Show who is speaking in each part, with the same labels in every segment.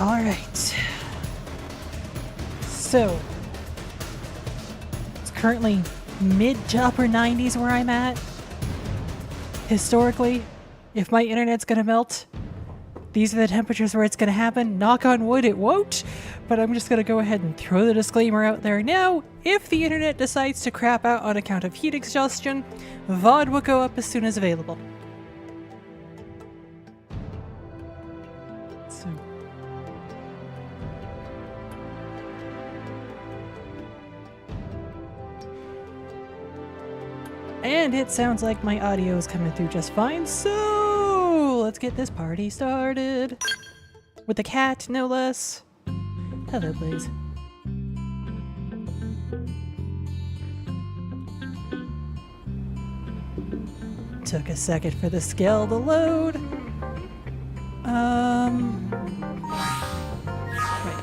Speaker 1: Alright. So, it's currently mid to upper 90s where I'm at. Historically, if my internet's gonna melt, these are the temperatures where it's gonna happen. Knock on wood, it won't. But I'm just gonna go ahead and throw the disclaimer out there now. If the internet decides to crap out on account of heat exhaustion, VOD will go up as soon as available. So. And it sounds like my audio is coming through just fine, so let's get this party started. With the cat, no less. Hello, Blaze. Took a second for the scale to load. Wait.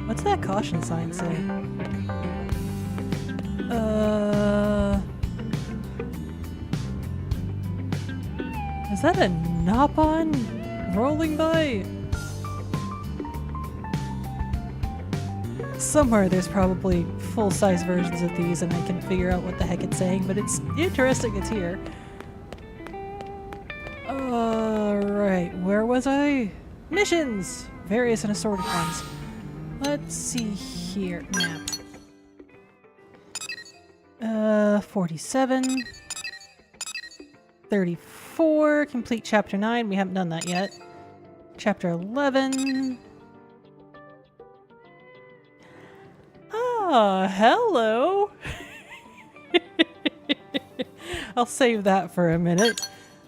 Speaker 1: What's that caution sign say? Is that a Nopon rolling by? Somewhere there's probably full-size versions of these and I can figure out what the heck it's saying, but it's interesting it's here. Alright, where was I? Missions! Various and assorted ones. Let's see here. Map. 47. 34. Complete chapter 9. We haven't done that yet. Chapter 11. Ah, hello! I'll save that for a minute,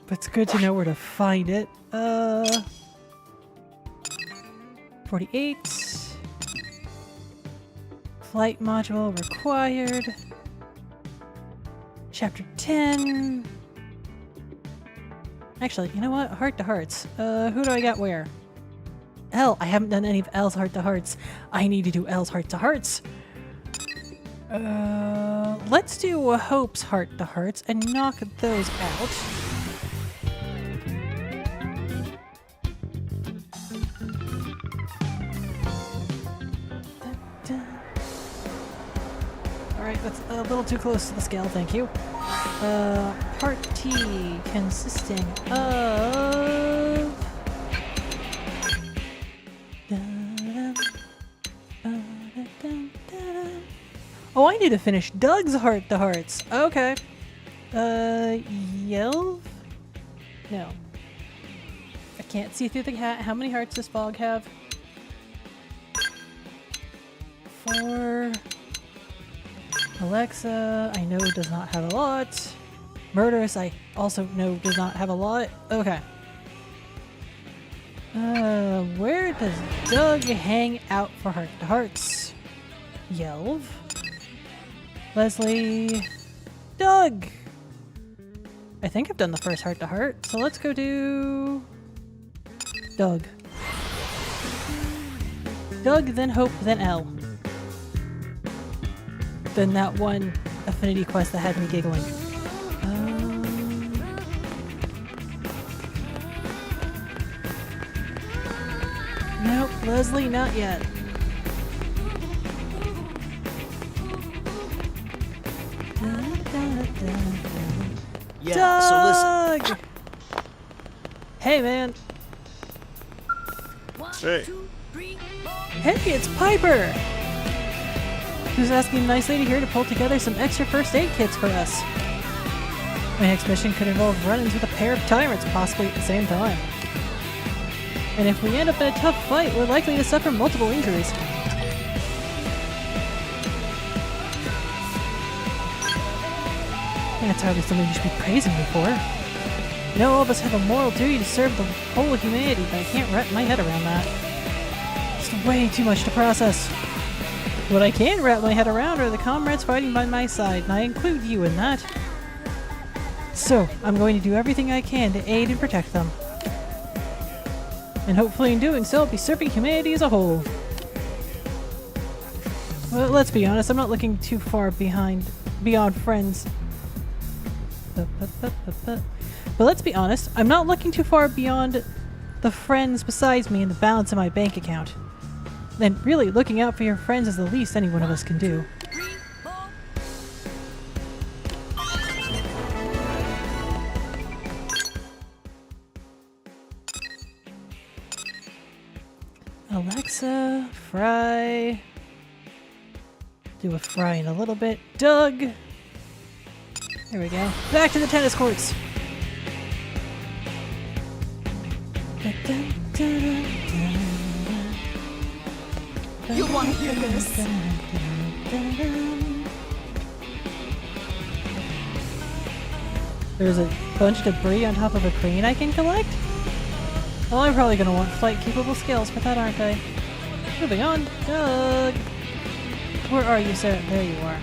Speaker 1: but it's good to know where to find it. 48. Flight module required. Chapter 10. Actually, you know what? Heart to hearts. Who do I got where? L. I haven't done any of L's heart to hearts. I need to do L's heart to hearts. Let's do Hope's heart to hearts and knock those out. Alright, that's a little too close to the scale, thank you. Part T consisting of... Oh, I need to finish Doug's heart to hearts. Okay. Yelv? No. I can't see through the cat. How many hearts does Fog have? 4. Alexa, I know does not have a lot. Murderous, I also know does not have a lot. Okay. Where does Doug hang out for heart to hearts? Yelv. Leslie. Doug! I think I've done the first heart to heart, so let's go do... Doug. Doug, then Hope, then L. Then that one Affinity quest that had me giggling. Nope, Leslie, not yet.
Speaker 2: Yeah,
Speaker 1: Doug!
Speaker 2: so listen.
Speaker 1: Hey, man.
Speaker 3: Hey.
Speaker 1: Hey, it's Piper! Who's asking a nice lady here to pull together some extra first aid kits for us. My next mission could involve run-ins with a pair of tyrants, possibly at the same time. And if we end up in a tough fight, we're likely to suffer multiple injuries. That's hardly something you should be praising me for. You know, all of us have a moral duty to serve the whole of humanity, but I can't wrap my head around that. It's way too much to process. What I can wrap my head around are the comrades fighting by my side, and I include you in that. So, I'm going to do everything I can to aid and protect them. And hopefully in doing so, I'll be serving humanity as a whole. Well, let's be honest, I'm not looking too far beyond friends. But let's be honest, I'm not looking too far beyond the friends besides me and the balance in my bank account. Then really, looking out for your friends is the least any one of us can do. Alexa, fry. Do a fry in a little bit. Doug! There we go. Back to the tennis courts!
Speaker 3: You want to hear this?
Speaker 1: There's a bunch of debris on top of a crane I can collect? Well, I'm probably gonna want flight-capable skills for that, aren't I? Moving on. Doug! Where are you, sir? There you are.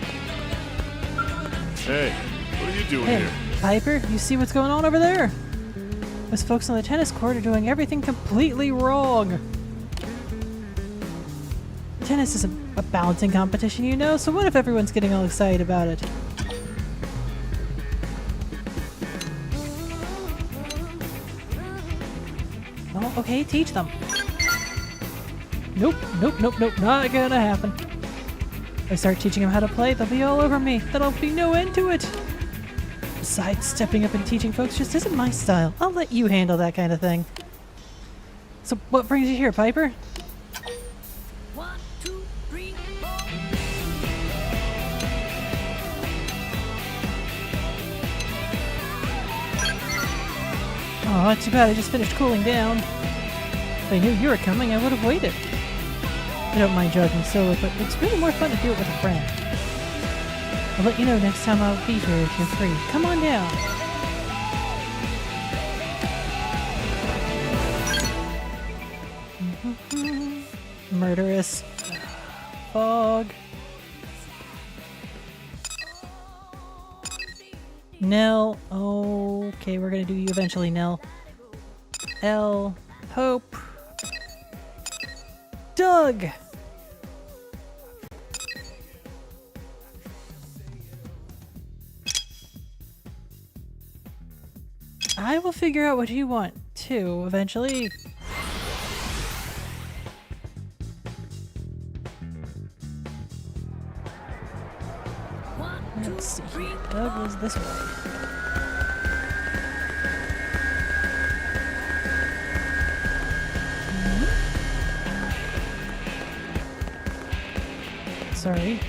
Speaker 4: Hey, what are you doing
Speaker 1: Hey,
Speaker 4: here?
Speaker 1: Piper, you see what's going on over there? Those folks on the tennis court are doing everything completely wrong. Tennis isn't a balancing competition, you know, so what if everyone's getting all excited about it? Oh, okay, teach them. Nope, nope, nope, nope, not gonna happen. If I start teaching them how to play, they'll be all over me. There'll be no end to it. Besides, stepping up and teaching folks just isn't my style. I'll let you handle that kind of thing. So what brings you here, Piper?
Speaker 3: 1, 2, 3, 4.
Speaker 1: Oh, too bad I just finished cooling down. If I knew you were coming, I would have waited. I don't mind jogging solo, but it's really more fun to do it with a friend. I'll let you know next time I'll be here if you're free. Come on down. Murderous. Fog. Nell. Okay, we're gonna do you eventually, Nell. L. Hope. Doug! I will figure out what you want, too, eventually. Let's see. Doug was this way. Sorry.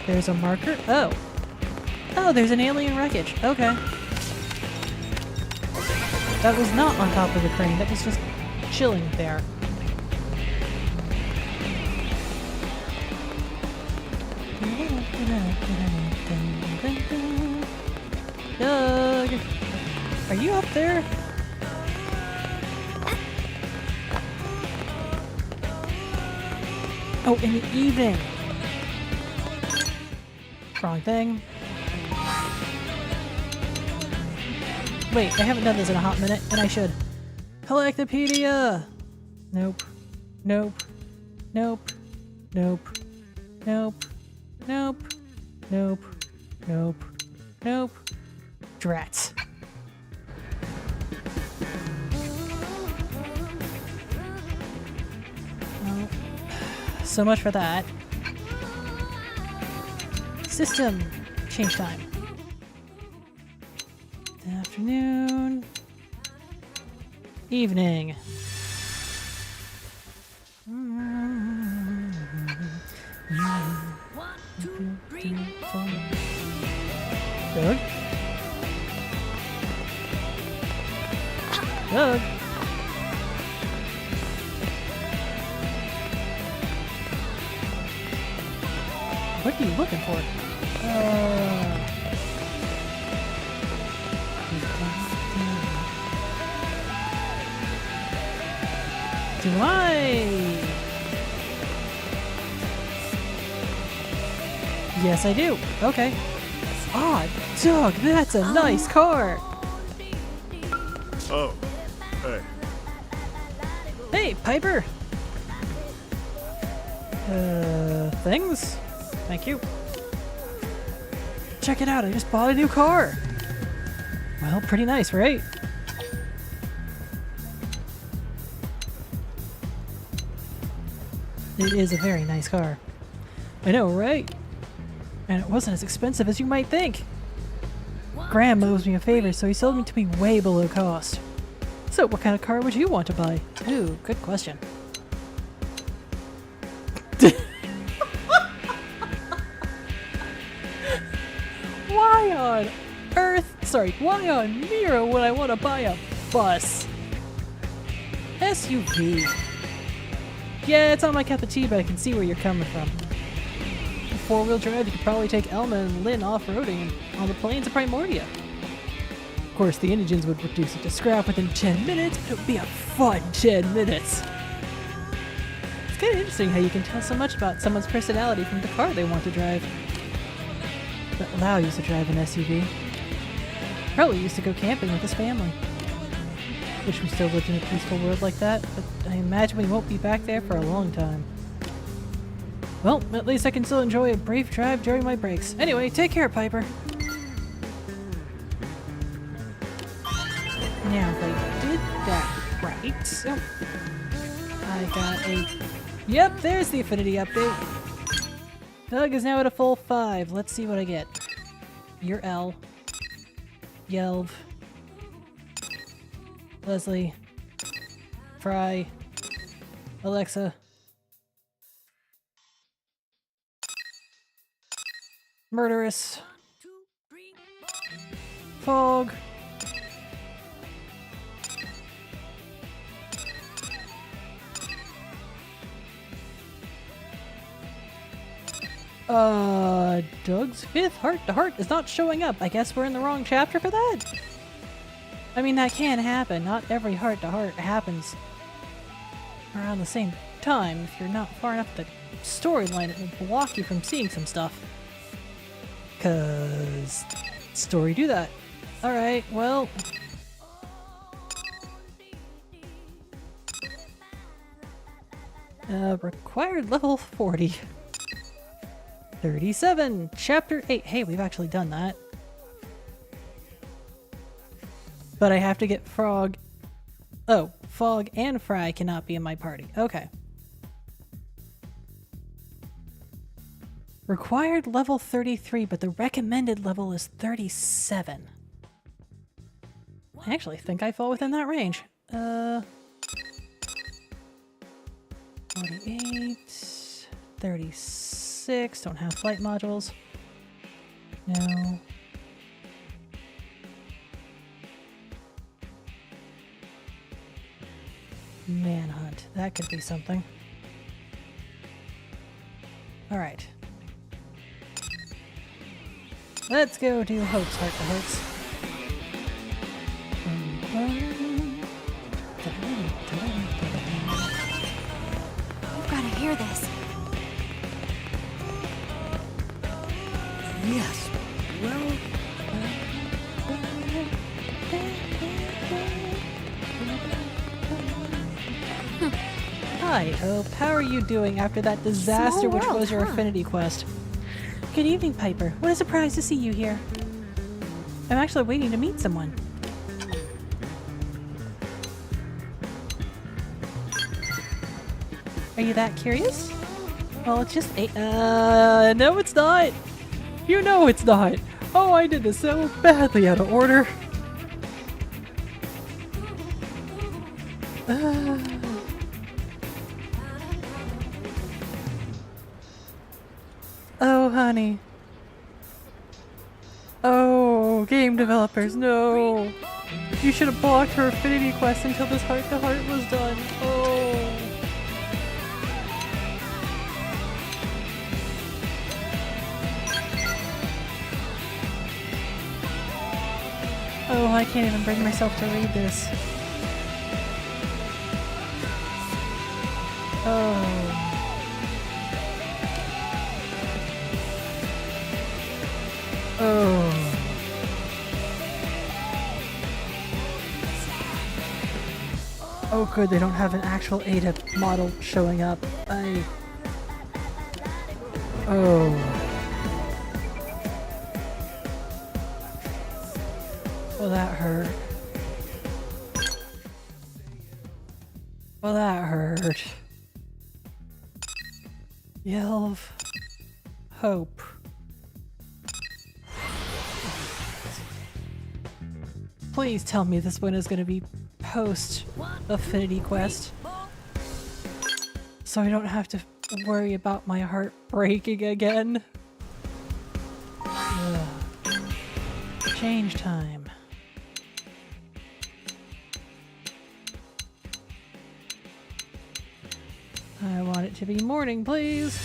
Speaker 1: There's a marker. Oh. Oh, there's an alien wreckage. Okay. That was not on top of the crane. That was just chilling there. Doug! Are you up there? Oh, in the evening. Wrong thing. Wait, I haven't done this in a hot minute, and I should. Collectopedia! Nope. Nope. Nope. Nope. Nope. Nope. Nope. Nope. Nope. Drats. Well, so much for that. System. Change time. Afternoon. Evening.
Speaker 3: One, two, three, four.
Speaker 1: Doug? Doug? What are you looking for? Do I? Yes, I do. Okay. Ah, Doug, that's a nice car.
Speaker 4: Oh, hey.
Speaker 1: Hey, Piper. Things? Thank you. Check it out, I just bought a new car. Well, pretty nice, right? It is a very nice car. I know, right? And it wasn't as expensive as you might think. Graham owes me a favor, so he sold me to me way below cost. So what kind of car would you want to buy? Ooh, good question. Why on earth, why on Mira would I want to buy a bus? SUV. Yeah, it's not my cup of tea, but I can see where you're coming from. Four-wheel drive, you could probably take Elma and Lynn off-roading on the plains of Primordia. Of course, the engines would reduce it to scrap within 10 minutes, but it would be a fun 10 minutes. It's kind of interesting how you can tell so much about someone's personality from the car they want to drive. But Lau used to drive an SUV. Probably used to go camping with his family. Wish we still lived in a peaceful world like that, but I imagine we won't be back there for a long time. Well, at least I can still enjoy a brief drive during my breaks. Anyway, take care, Piper. Now, if I did that right, so I got a... Yep, there's the Affinity update. Doug is now at a full 5. Let's see what I get. You're L. Yelv. Leslie. Fry. Alexa. Murderous. Fog. Doug's 5th heart-to-heart is not showing up. I guess we're in the wrong chapter for that? I mean, that can happen. Not every heart-to-heart happens around the same time. If you're not far enough the storyline, it will block you from seeing some stuff. 'Cause story do that. Alright, well... required level 40. 37! Chapter 8. Hey, we've actually done that. But I have to get Frog... Oh, Fog and Fry cannot be in my party. Okay. Required level 33, but the recommended level is 37. I actually think I fall within that range. 48... 36... Don't have flight modules. No. Manhunt. That could be something. Alright. Let's go do Hope's Heart to Hearts.
Speaker 3: You've got to hear this.
Speaker 2: Yes. Well,
Speaker 1: Hi, Hope. How are you doing after that disaster
Speaker 3: Small
Speaker 1: which
Speaker 3: world,
Speaker 1: was your
Speaker 3: huh?
Speaker 1: Affinity quest? Good evening, Piper. What a surprise to see you here. I'm actually waiting to meet someone. Are you that curious? Well, it's just a- no it's not! You know it's not! Oh, I did this so badly out of order! Oh, honey. Oh, game developers, no! You should have blocked her Affinity quest until this heart-to-heart was done. Oh. Oh, I can't even bring myself to read this. Oh. Oh. Oh good, they don't have an actual Ada model showing up. Oh. Well, that hurt. Well, that hurt. Yelv. Hope. Please tell me this one is going to be post Affinity quest. So I don't have to worry about my heart breaking again. Ugh. Change time. I want it to be morning, please.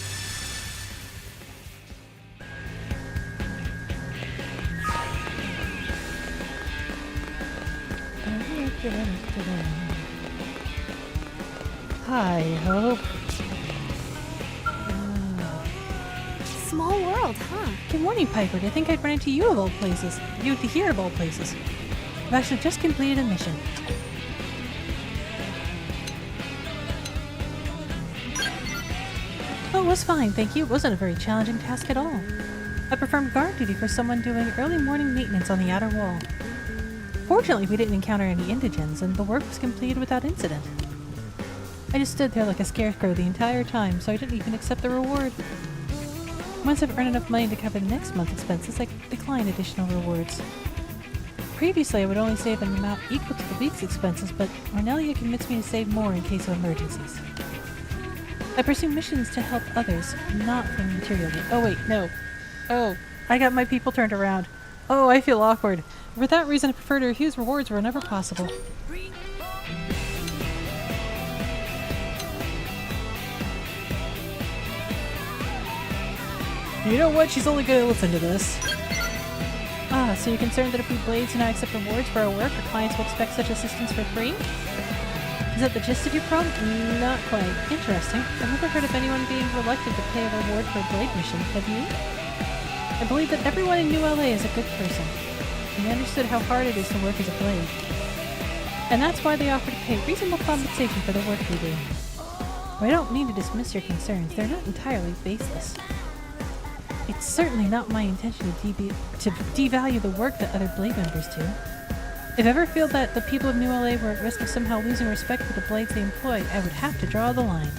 Speaker 1: Hi, Hope.
Speaker 3: Small world, huh?
Speaker 1: Good morning, Piper. I think I'd run into you of all places. You here of all places. I've actually just completed a mission. Oh, it was fine, thank you. It wasn't a very challenging task at all. I performed guard duty for someone doing early morning maintenance on the outer wall. Fortunately, we didn't encounter any indigens, and the work was completed without incident. I just stood there like a scarecrow the entire time, so I didn't even accept the reward. Once I've earned enough money to cover the next month's expenses, I decline additional rewards. Previously, I would only save an amount equal to the week's expenses, but Ornelia convinced me to save more in case of emergencies. I pursue missions to help others, not for material gain. Oh wait, no. Oh, I got my people turned around. Oh, I feel awkward. For that reason, I prefer to refuse rewards whenever possible. You know what? She's only gonna listen to this. Ah, so you're concerned that if we blades do not accept rewards for our work, our clients will expect such assistance for free? Is that the gist of your problem? Not quite. Interesting. I've never heard of anyone being reluctant to pay a reward for a blade mission, have you? I believe that everyone in New LA is a good person. They understood how hard it is to work as a blade. And that's why they offer to pay reasonable compensation for the work we do. I don't mean to dismiss your concerns. They're not entirely baseless. It's certainly not my intention to devalue the work that other blade members do. If I ever feel that the people of New LA were at risk of somehow losing respect for the blades they employ, I would have to draw the line.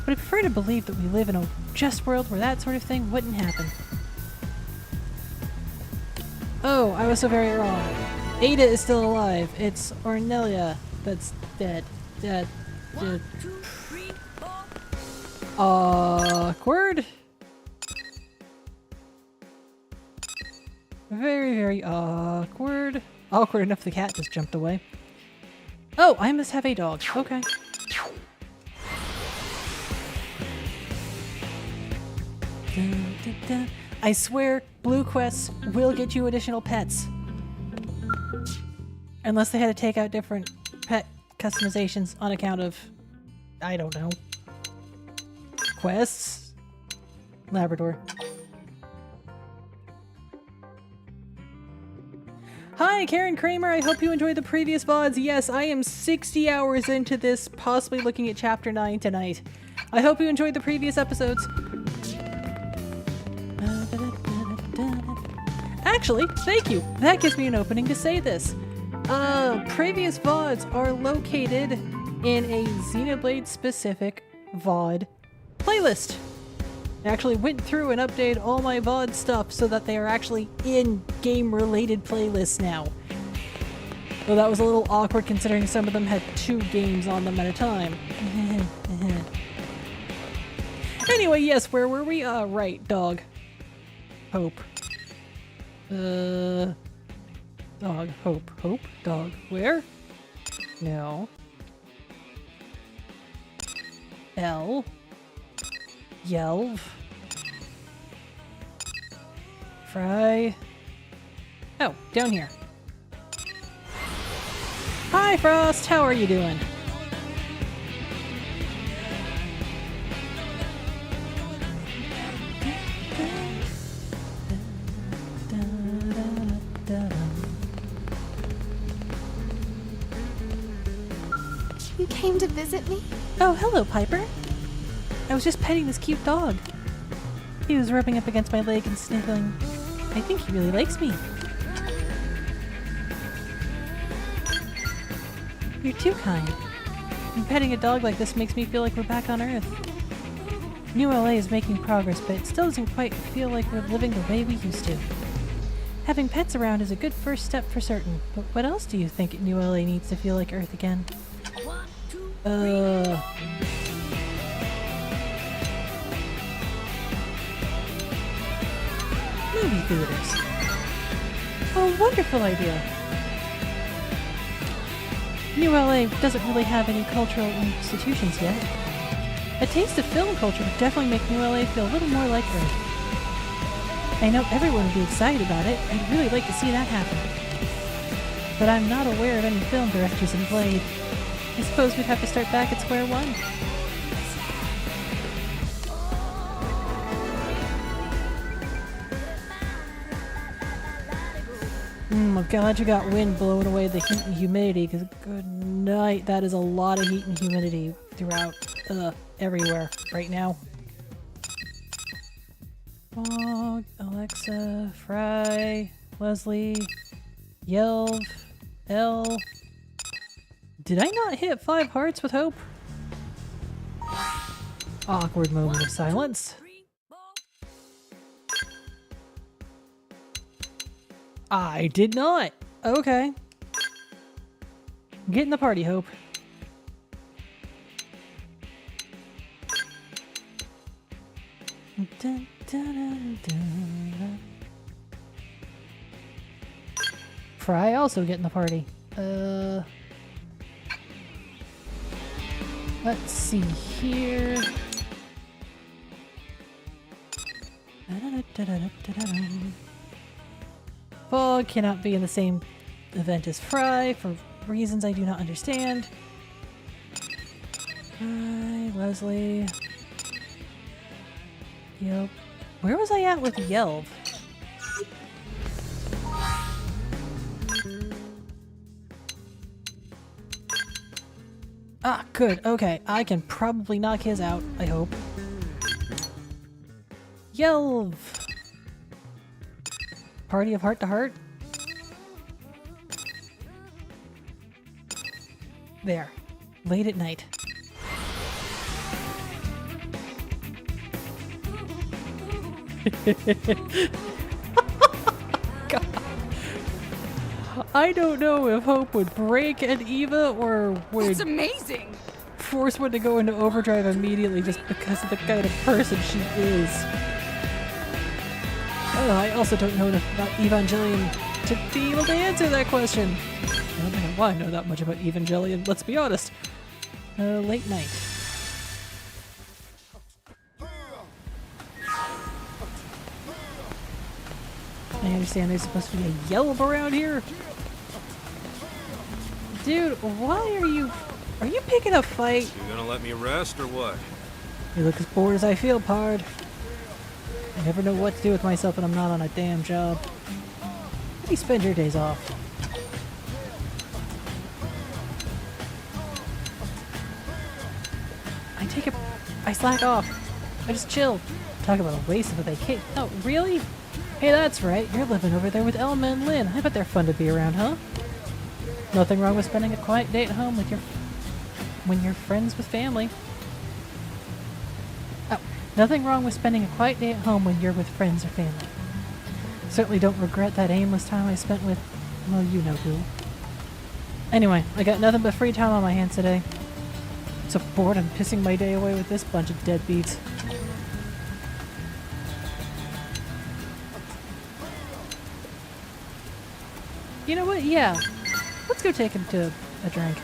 Speaker 1: But I prefer to believe that we live in a just world where that sort of thing wouldn't happen. Oh, I was so very wrong. Ada is still alive. It's Ornelia that's dead. Dead. Awkward. Very, very awkward. Awkward enough the cat just jumped away. Oh, I must have a dog. Okay. Dun, dun, dun. I swear, Blue Quests will get you additional pets. Unless they had to take out different pet customizations on account of, I don't know, quests? Labrador. Hi, Karen Kramer. I hope you enjoyed the previous VODs. Yes, I am 60 hours into this, possibly looking at Chapter 9 tonight. I hope you enjoyed the previous episodes. Actually, thank you. That gives me an opening to say this. Previous VODs are located in a Xenoblade specific VOD playlist. I actually went through and updated all my VOD stuff so that they are actually in game-related playlists now. Though that was a little awkward considering some of them had 2 games on them at a time. Anyway, yes, where were we? Right, dog. Hope. Dog, hope, dog. Where? No. L. Yelv. Fry. Oh, down here. Hi, Frost! How are you doing?
Speaker 3: You came to visit me?
Speaker 1: Oh, hello, Piper. I was just petting this cute dog. He was rubbing up against my leg and sniffling. I think he really likes me. You're too kind. And petting a dog like this makes me feel like we're back on Earth. New LA is making progress, but it still doesn't quite feel like we're living the way we used to. Having pets around is a good first step for certain, but what else do you think New LA needs to feel like Earth again? Movie theaters. A wonderful idea. New LA doesn't really have any cultural institutions yet. A taste of film culture would definitely make New LA feel a little more like Earth. I know everyone would be excited about it. I'd really like to see that happen. But I'm not aware of any film directors in Blade. I suppose we'd have to start back at square one. I'm glad you got wind blowing away the heat and humidity, because good night, that is a lot of heat and humidity throughout, everywhere right now. Fog, Alexa, Fry, Leslie, Yelv, L. Did I not hit 5 hearts with hope? Awkward moment of silence. I did not. Okay. Get in the party, Hope. Dun, dun, dun, dun. Fry also get in the party. Let's see here. Fog cannot be in the same event as Fry for reasons I do not understand. Fry, Leslie. Yelp. Where was I at with Yelp? Ah, good. Okay, I can probably knock his out, I hope. Yelv! Party of heart to heart? There. Late at night. God. I don't know if Hope would break an Eva or would
Speaker 5: That's amazing!
Speaker 1: force one to go into overdrive immediately just because of the kind of person she is. Oh, I also don't know enough about Evangelion to be able to answer that question. I don't know why I know that much about Evangelion, let's be honest. Late night. I understand there's supposed to be a Yelp around here. Dude, why are you picking a fight?
Speaker 4: You gonna let me rest or what?
Speaker 1: You look as bored as I feel, Pard. I never know what to do with myself when I'm not on a damn job. How do you spend your days off? I slack off. I just chill. Talk about a waste of a vacation. Oh, really? Hey, that's right. You're living over there with Elma and Lynn. I bet they're fun to be around, huh? Nothing wrong with spending a quiet day at home with when you're friends with family. Oh, nothing wrong with spending a quiet day at home when you're with friends or family. Certainly don't regret that aimless time I spent with, well, you know who. Anyway, I got nothing but free time on my hands today. So bored I'm pissing my day away with this bunch of deadbeats. You know what? Yeah. Let's go take him to a drink.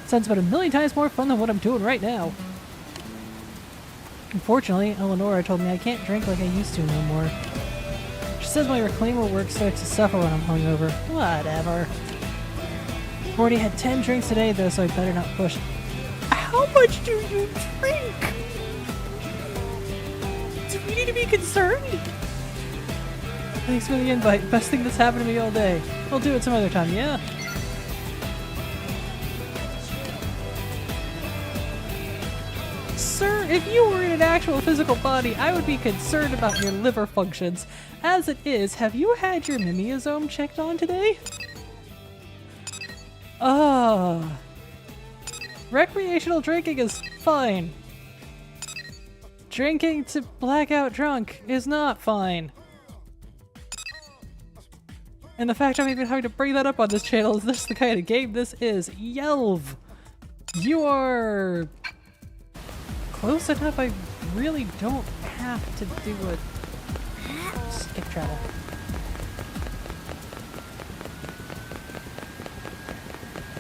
Speaker 1: Sounds about 1,000,000 times more fun than what I'm doing right now. Unfortunately, Eleonora told me I can't drink like I used to no more. She says my reclaimer work starts to suffer when I'm hungover. Whatever. I've already had 10 drinks today though, so I better not push. How much do you drink? Do we need to be concerned? Thanks for the invite. Best thing that's happened to me all day. I'll do it some other time, yeah? Sir, if you were in an actual physical body, I would be concerned about your liver functions. As it is, have you had your mimeosome checked on today? Recreational drinking is fine. Drinking to blackout drunk is not fine. And the fact I'm even having to bring that up on this channel is this the kind of game this is. Yelv! You are close enough. I really don't have to do a skip travel.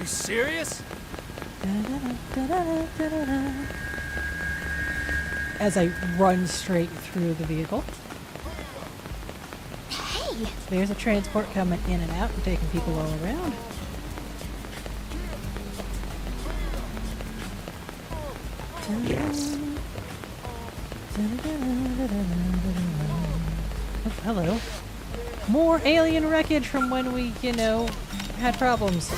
Speaker 2: You serious?
Speaker 1: As I run straight through the vehicle.
Speaker 3: Hey!
Speaker 1: There's a transport coming in and out and taking people all around. Oh, hello. More alien wreckage from when we, you know, had problems.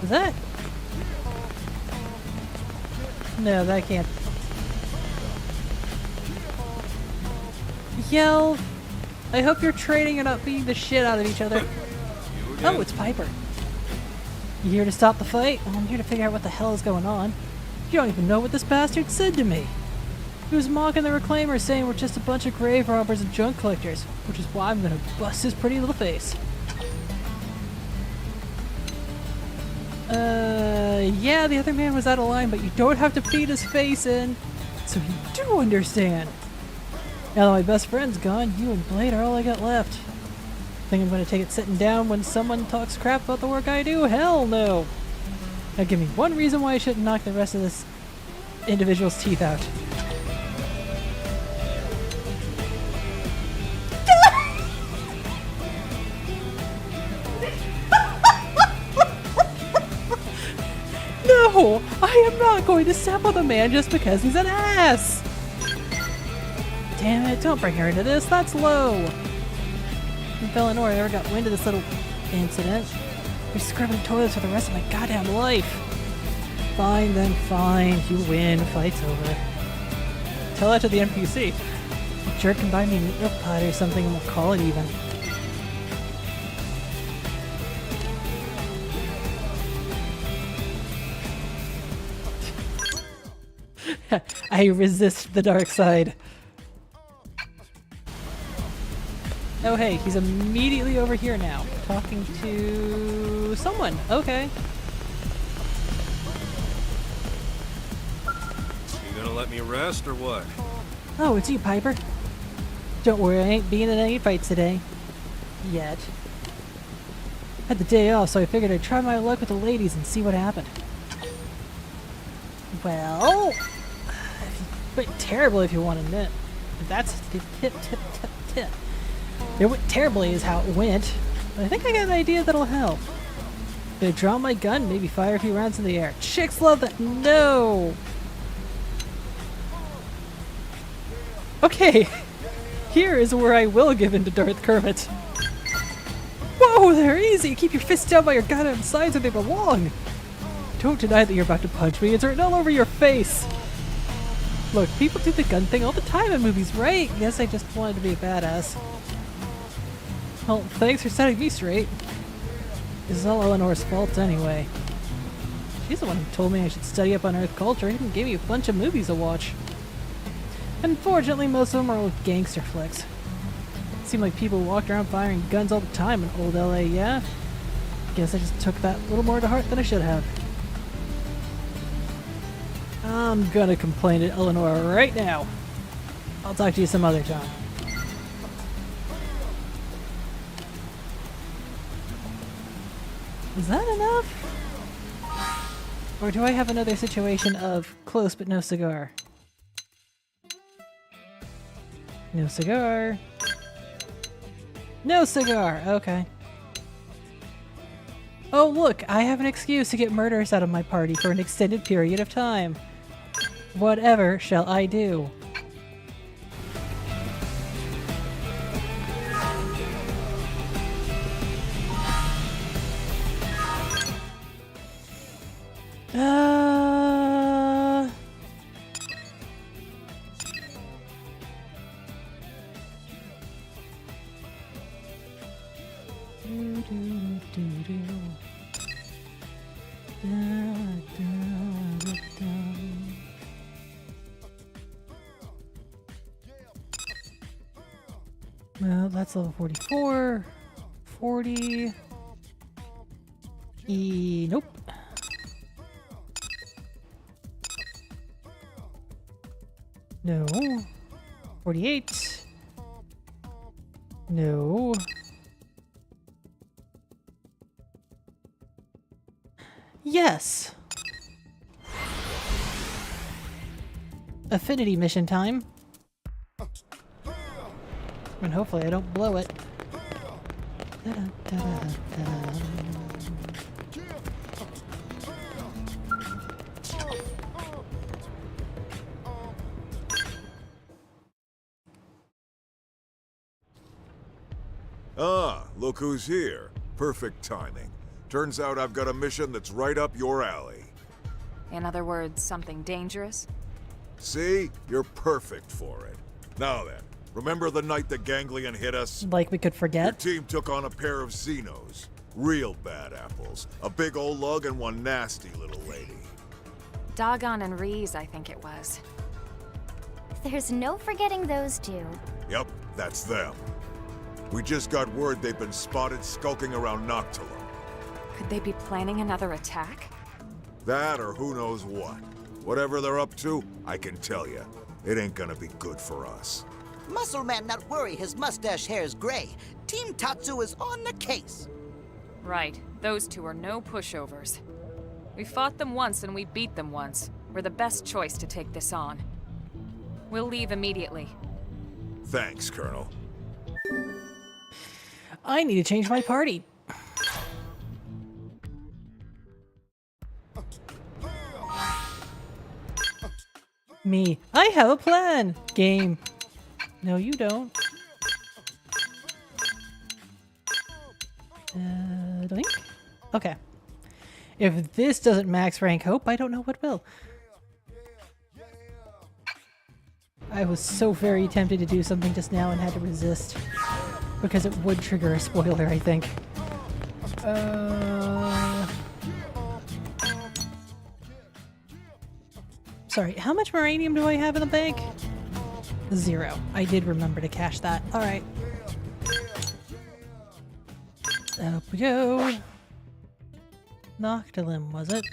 Speaker 1: Was that? No, that can't. Yell! I hope you're training and not beating the shit out of each other. Oh, it's Piper. You here to stop the fight? Well, I'm here to figure out what the hell is going on. You don't even know what this bastard said to me. He was mocking the Reclaimers, saying we're just a bunch of grave robbers and junk collectors, which is why I'm gonna bust his pretty little face. Yeah, the other man was out of line, but you don't have to feed his face in. So you do understand. Now that my best friend's gone, you and Blade are all I got left. Think I'm gonna take it sitting down when someone talks crap about the work I do? Hell no! Now give me one reason why I shouldn't knock the rest of this individual's teeth out. No! I am not going to step on the man just because he's an ass! Damn it, don't bring her into this, that's low! If Eleanor ever got wind of this little incident, you're scrubbing toilets for the rest of my goddamn life! Fine then, fine, you win, fight's over. Tell that to the NPC. A jerk can buy me a meatloaf pie or something and we'll call it even. I resist the dark side. Oh hey, he's immediately over here now, talking to someone. Okay.
Speaker 4: You gonna let me rest or what?
Speaker 1: Oh, it's you, Piper. Don't worry, I ain't being in any fights today. Yet. Had the day off, so I figured I'd try my luck with the ladies and see what happened. Well, it went terrible if you want to admit. That's tip. It went terribly is how it went, but I think I got an idea that'll help. Gonna draw my gun, maybe fire a few rounds in the air. Chicks love that. No! Okay, here is where I will give in to Darth Kermit. Whoa, they're easy! Keep your fists down by your goddamn sides where they belong! Don't deny that you're about to punch me, it's written all over your face! Look, people do the gun thing all the time in movies, right? Guess I just wanted to be a badass. Well, thanks for setting me straight. This is all Eleanor's fault anyway. She's the one who told me I should study up on Earth culture and gave me a bunch of movies to watch. Unfortunately, most of them are old gangster flicks. Seemed like people walked around firing guns all the time in old LA, yeah? Guess I just took that a little more to heart than I should have. I'm gonna complain to Eleanor right now. I'll talk to you some other time. Is that enough? Or do I have another situation of close but no cigar? No cigar. No cigar! Okay. Oh look, I have an excuse to get murderers out of my party for an extended period of time. Whatever shall I do? Well, that's level 44. 40. Nope. No. 48. No. Yes. Affinity mission time. And hopefully I don't blow it. Da-da-da-da-da.
Speaker 5: Ah, look who's here. Perfect timing. Turns out I've got a mission that's right up your alley.
Speaker 6: In other words, something dangerous?
Speaker 5: See? You're perfect for it. Now then, remember the night the ganglion hit us?
Speaker 1: Like we could
Speaker 5: Your
Speaker 1: forget.
Speaker 5: team took on a pair of Xenos. Real bad apples. A big old lug and one nasty little lady.
Speaker 6: Doggone and Reese, I think it was.
Speaker 3: There's no forgetting those two.
Speaker 5: Yep, that's them. We just got word they've been spotted skulking around Noctilum.
Speaker 6: Could they be planning another attack?
Speaker 5: That or who knows what. Whatever they're up to, I can tell you, it ain't gonna be good for us.
Speaker 7: Muscle Man not worry his mustache hair is gray. Team Tatsu is on the case.
Speaker 6: Right, those two are no pushovers. We fought them once and we beat them once. We're the best choice to take this on. We'll leave immediately.
Speaker 5: Thanks, Colonel.
Speaker 1: I need to change my party. Me. I have a plan. Game. No, you don't. Doink. Okay. If this doesn't max rank hope, I don't know what will. I was so very tempted to do something just now and had to resist. Because it would trigger a spoiler, I think. Sorry, how much Moranium do I have in the bank? 0. I did remember to cash that. Alright. Up we go. Noctilum, was it?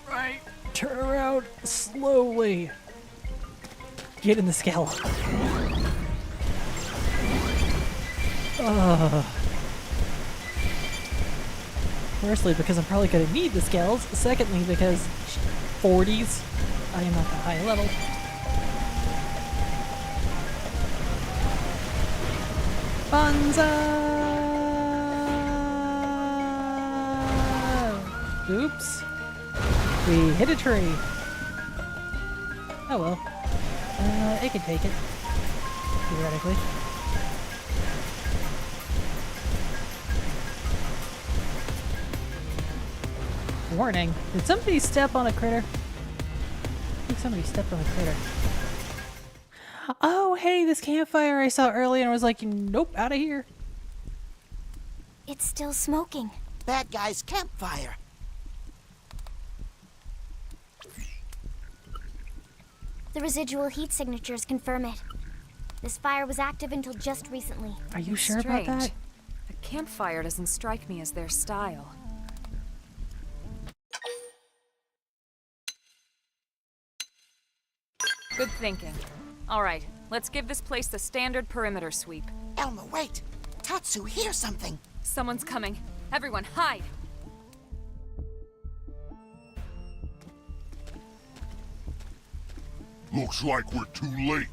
Speaker 1: Right. Turn around slowly. Get in the scale. Firstly, because I'm probably going to need the scales. Secondly, because 40s, I am at the high level. Banzai! Oops. We hit a tree. Oh well. It can take it. Theoretically. Warning. Did somebody step on a critter? I think somebody stepped on a critter. Oh, hey, this campfire I saw earlier and I was like, nope, out of here.
Speaker 3: It's still smoking.
Speaker 7: Bad guy's campfire.
Speaker 3: The residual heat signatures confirm it. This fire was active until just recently.
Speaker 1: Are you sure about that?
Speaker 6: Strange. A campfire doesn't strike me as their style. Good thinking. All right, let's give this place the standard perimeter sweep.
Speaker 7: Elma, wait. Tatsu, hear something.
Speaker 6: Someone's coming. Everyone, hide!
Speaker 8: Looks like we're too late.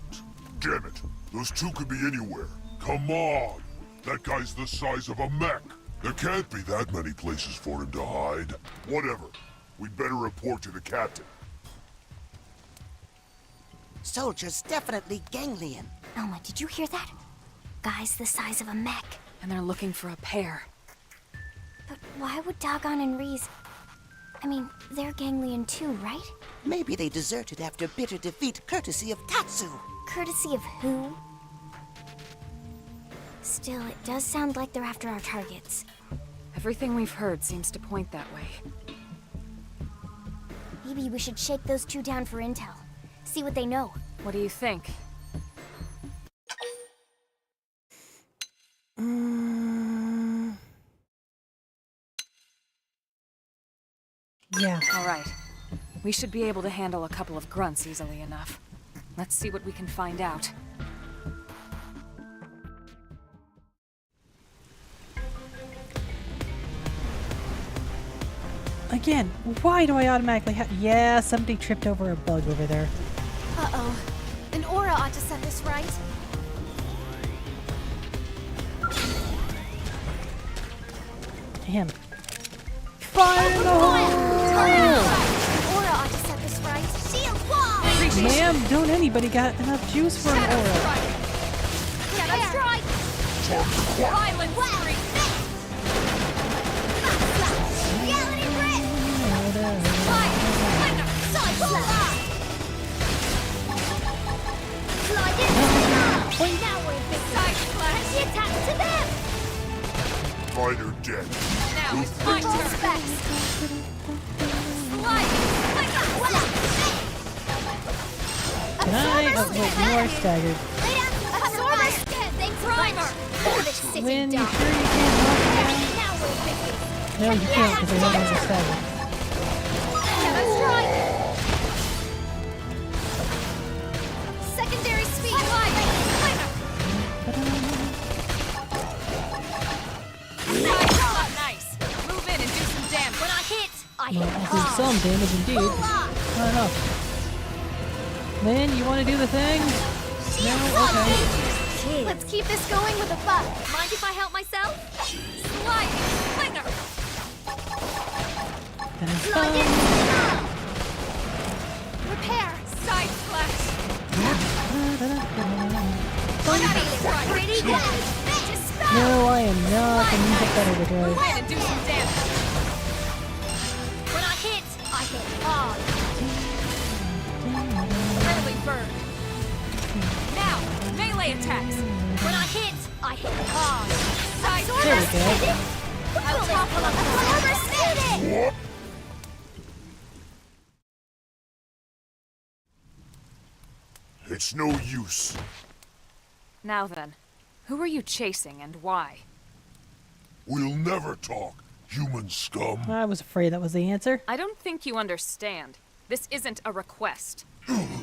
Speaker 8: Damn it. Those two could be anywhere. Come on. That guy's the size of a mech. There can't be that many places for him to hide. Whatever. We'd better report to the captain.
Speaker 7: Soldier's definitely ganglion.
Speaker 3: Elma, did you hear that? Guy's the size of a mech.
Speaker 6: And they're looking for a pair.
Speaker 3: But why would Dagon and Reese... I mean, they're Ganglion too, right?
Speaker 7: Maybe they deserted after bitter defeat courtesy of Tatsu.
Speaker 3: Courtesy of who? Still, it does sound like they're after our targets.
Speaker 6: Everything we've heard seems to point that way.
Speaker 3: Maybe we should shake those two down for intel. See what they know.
Speaker 6: What do you think?
Speaker 1: Yeah.
Speaker 6: All right. We should be able to handle a couple of grunts easily enough. Let's see what we can find out.
Speaker 1: Again, why do I automatically have... Yeah, somebody tripped over a bug over there.
Speaker 3: Uh-oh. An aura ought to set this right.
Speaker 1: Damn. Fire in the hole!
Speaker 3: An aura ought to set this right. Shield wall!
Speaker 1: Ma'am, don't anybody got enough juice for an aura?
Speaker 3: Shadow strike!
Speaker 6: Violent streak!
Speaker 3: Reality grip! Slide in! Now we're in business.
Speaker 6: Side splash!
Speaker 3: The attack to them!
Speaker 8: Fighter dead.
Speaker 6: Now it's my
Speaker 3: Full
Speaker 6: turn!
Speaker 3: specs.
Speaker 6: Slide!
Speaker 1: Can I? Oh, wait, you are staggered. Lynn, you sure you can't knock me down? No, you can't because I have a stagger.
Speaker 3: Secondary speed.
Speaker 6: Nice! Move in and do some damage!
Speaker 3: When I hit, I
Speaker 1: Well,
Speaker 3: hit
Speaker 1: I'll do
Speaker 3: hard.
Speaker 1: some damage indeed.
Speaker 3: Full lock.
Speaker 1: Not enough. Lynn, you want to do the thing? No? Okay.
Speaker 3: Let's keep this going with a buck. Mind if I help myself?
Speaker 6: Slide! Clinger!
Speaker 3: Slide in. Repair.
Speaker 6: Side splash!
Speaker 3: Ready? Dispel.
Speaker 1: No, I am not the music better to
Speaker 6: Move
Speaker 1: drive.
Speaker 6: in and do some damage!
Speaker 3: When I hit hard.
Speaker 6: Early bird! Now, melee attacks!
Speaker 3: When I hit hard.
Speaker 6: Side
Speaker 1: There we go.
Speaker 3: I'll topple up.
Speaker 8: It's no use.
Speaker 6: Now then, who are you chasing and why?
Speaker 8: We'll never talk, human scum.
Speaker 1: I was afraid that was the answer.
Speaker 6: I don't think you understand. This isn't a request.
Speaker 8: Target sighted.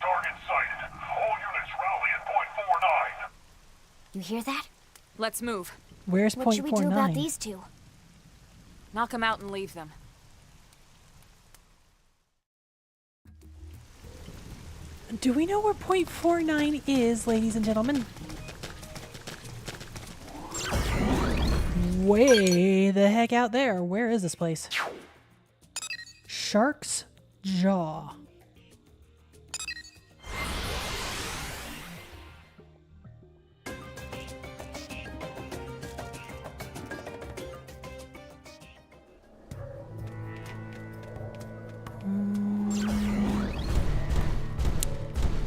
Speaker 8: All units rally at .49.
Speaker 3: You hear that?
Speaker 6: Let's move.
Speaker 1: Where's
Speaker 3: What
Speaker 1: point
Speaker 3: should we
Speaker 1: four
Speaker 3: do about
Speaker 1: nine?
Speaker 3: these two?
Speaker 6: Knock them out and leave them.
Speaker 1: Do we know where point 49 is, ladies and gentlemen? Way the heck out there. Where is this place? Shark's Jaw.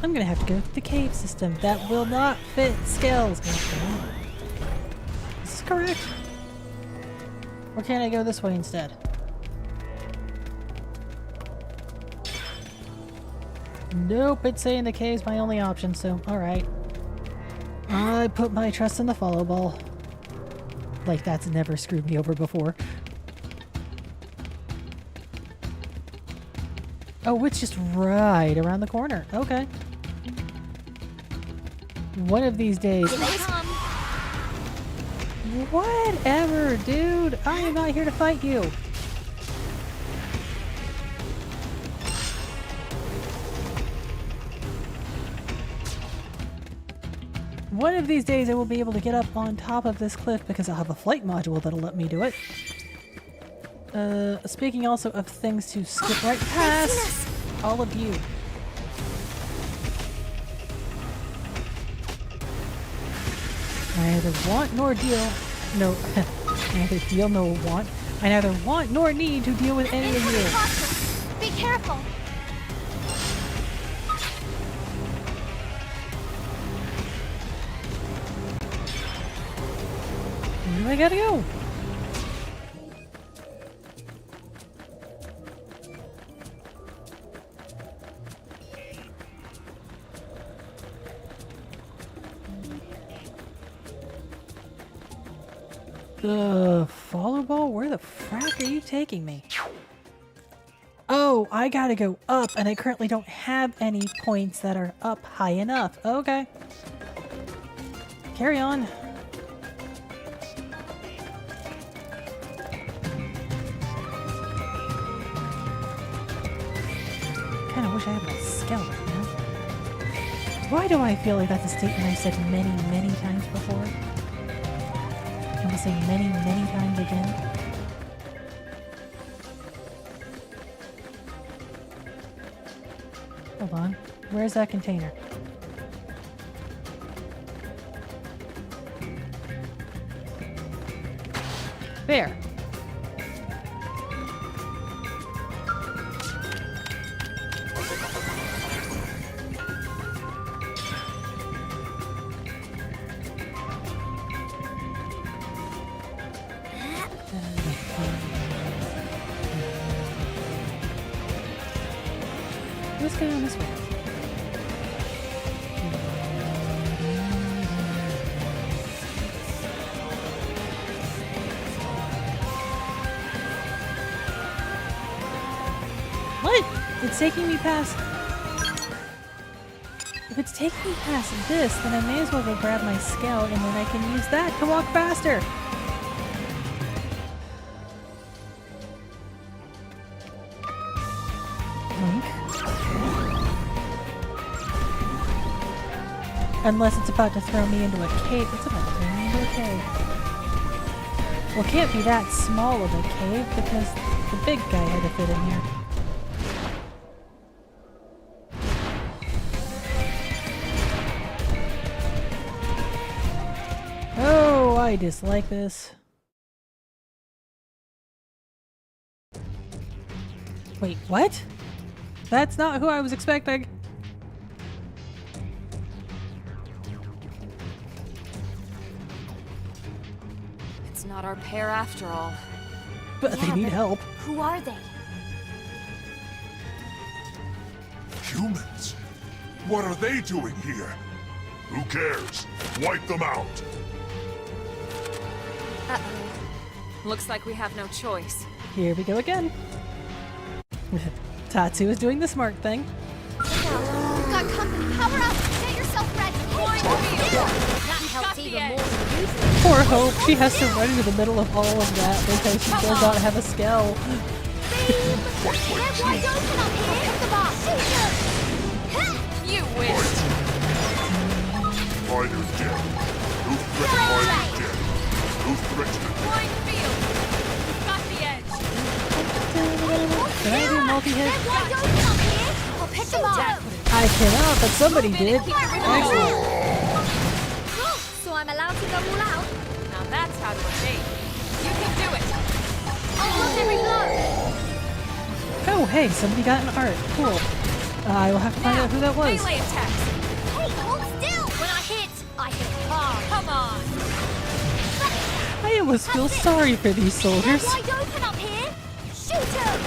Speaker 1: I'm gonna have to go through the cave system. That will not fit skills. Is this correct? Or can I go this way instead? Nope, it's saying the cave's my only option, so alright. I put my trust in the follow ball. Like that's never screwed me over before. Oh, it's just right around the corner. Okay. One of these days.
Speaker 3: Here they come.
Speaker 1: Whatever, dude. I am not here to fight you. One of these days I will be able to get up on top of this cliff because I'll have a flight module that'll let me do it. Speaking also of things to skip right past, all of you. I either want nor deal. No, Neither deal nor want. I neither want nor need to deal with any of you.
Speaker 3: Be careful.
Speaker 1: Where do I gotta go? Follow ball? Where the frack are you taking me? Oh, I gotta go up, and I currently don't have any points that are up high enough. Okay. Carry on. Kinda wish I had my scalp right now. Why do I feel like that's a statement I've said many, many times before? I will say many, many times again. Hold on. Where's that container? There. Let's go this way. What? It's taking me past... If it's taking me past this, then I may as well go grab my scout and then I can use that to walk faster. Unless it's about to throw me into a cave. It's about to throw me into a cave. Well, it can't be that small of a cave because the big guy had to fit in here. Oh, I dislike this. Wait, what? That's not who I was expecting.
Speaker 6: Not our pair after all.
Speaker 1: But they need help.
Speaker 3: Who are they?
Speaker 8: Humans? What are they doing here? Who cares? Wipe them out!
Speaker 6: Uh-oh. Looks like we have no choice.
Speaker 1: Here we go again. Tatsu is doing the smart thing.
Speaker 3: Got company. Power up. Get yourself ready. That helps even more than usual.
Speaker 1: Poor Hope, she has to run into the middle of all of that because she does not have a skull.
Speaker 3: They're wide open up here. Hit the boss.
Speaker 6: You wish.
Speaker 8: Spider dead. Who threats Spider dead? Who threats the
Speaker 6: Blind field. We've got the edge.
Speaker 1: Can I do multi-hit?
Speaker 3: They're wide open up here. I'll pick them up.
Speaker 1: I cannot, but somebody did. Excellent.
Speaker 3: So I'm allowed to go all out?
Speaker 6: Now that's how to evade. You can do it.
Speaker 3: I'll block every blow.
Speaker 1: Oh, hey, somebody got an art. Cool. I will have to find out who that was.
Speaker 6: Melee attacks.
Speaker 3: Hey, hold still. When I hit hard.
Speaker 6: Come on.
Speaker 1: I almost feel sorry for these soldiers.
Speaker 3: They're wide open up here. Shoot 'em.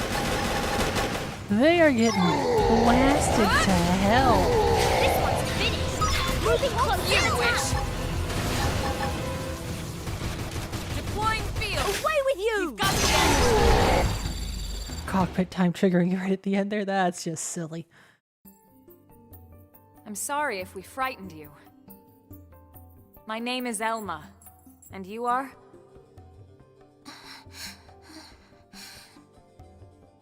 Speaker 1: They are getting blasted to hell.
Speaker 3: This one's finished. Moving close.
Speaker 6: You wish. Deploying field.
Speaker 3: Away with you.
Speaker 6: You've got the edge.
Speaker 1: Cockpit time triggering right at the end there. That's just silly.
Speaker 6: I'm sorry if we frightened you. My name is Elma. And you are?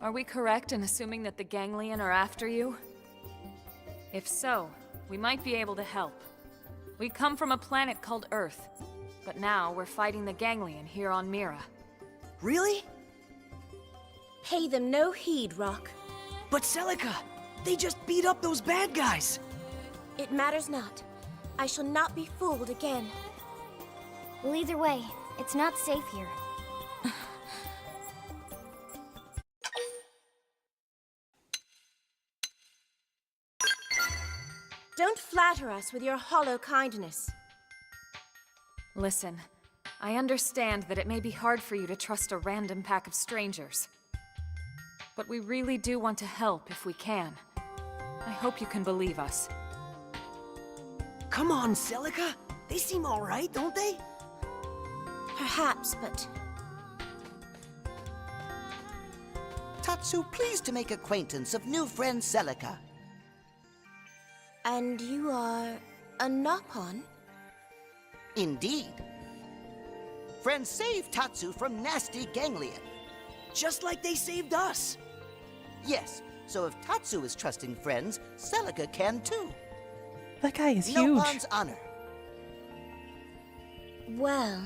Speaker 6: Are we correct in assuming that the Ganglion are after you? If so, we might be able to help. We come from a planet called Earth, but now we're fighting the Ganglion here on Mira.
Speaker 9: Really?
Speaker 10: Pay them no heed, Rock.
Speaker 9: But Celica, they just beat up those bad guys.
Speaker 10: It matters not. I shall not be fooled again.
Speaker 3: Well, either way, it's not safe here.
Speaker 10: flatter us with your hollow kindness.
Speaker 6: Listen, I understand that it may be hard for you to trust a random pack of strangers. But we really do want to help if we can. I hope you can believe us.
Speaker 9: Come on, Celica. They seem alright, don't they?
Speaker 10: Perhaps, but
Speaker 7: Tatsu, pleased to make acquaintance of new friend Celica.
Speaker 10: and you are a Nopon?
Speaker 7: Indeed. Friends saved Tatsu from nasty ganglion.
Speaker 9: Just like they saved us.
Speaker 7: Yes, so if Tatsu is trusting friends, Celica can too.
Speaker 1: That guy is huge.
Speaker 7: Nopon's honor.
Speaker 10: Well,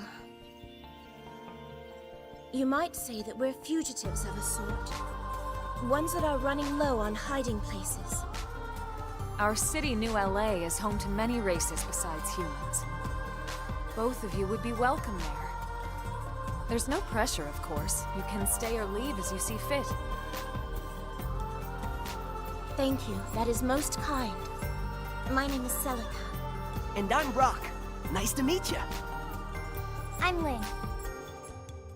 Speaker 10: you might say that we're fugitives of a sort. Ones that are running low on hiding places.
Speaker 6: Our city, New LA, is home to many races besides humans. Both of you would be welcome there. There's no pressure, of course. You can stay or leave as you see fit.
Speaker 10: Thank you, that is most kind. My name is Celica.
Speaker 9: And I'm Brock. Nice to meet you.
Speaker 3: I'm Lynn.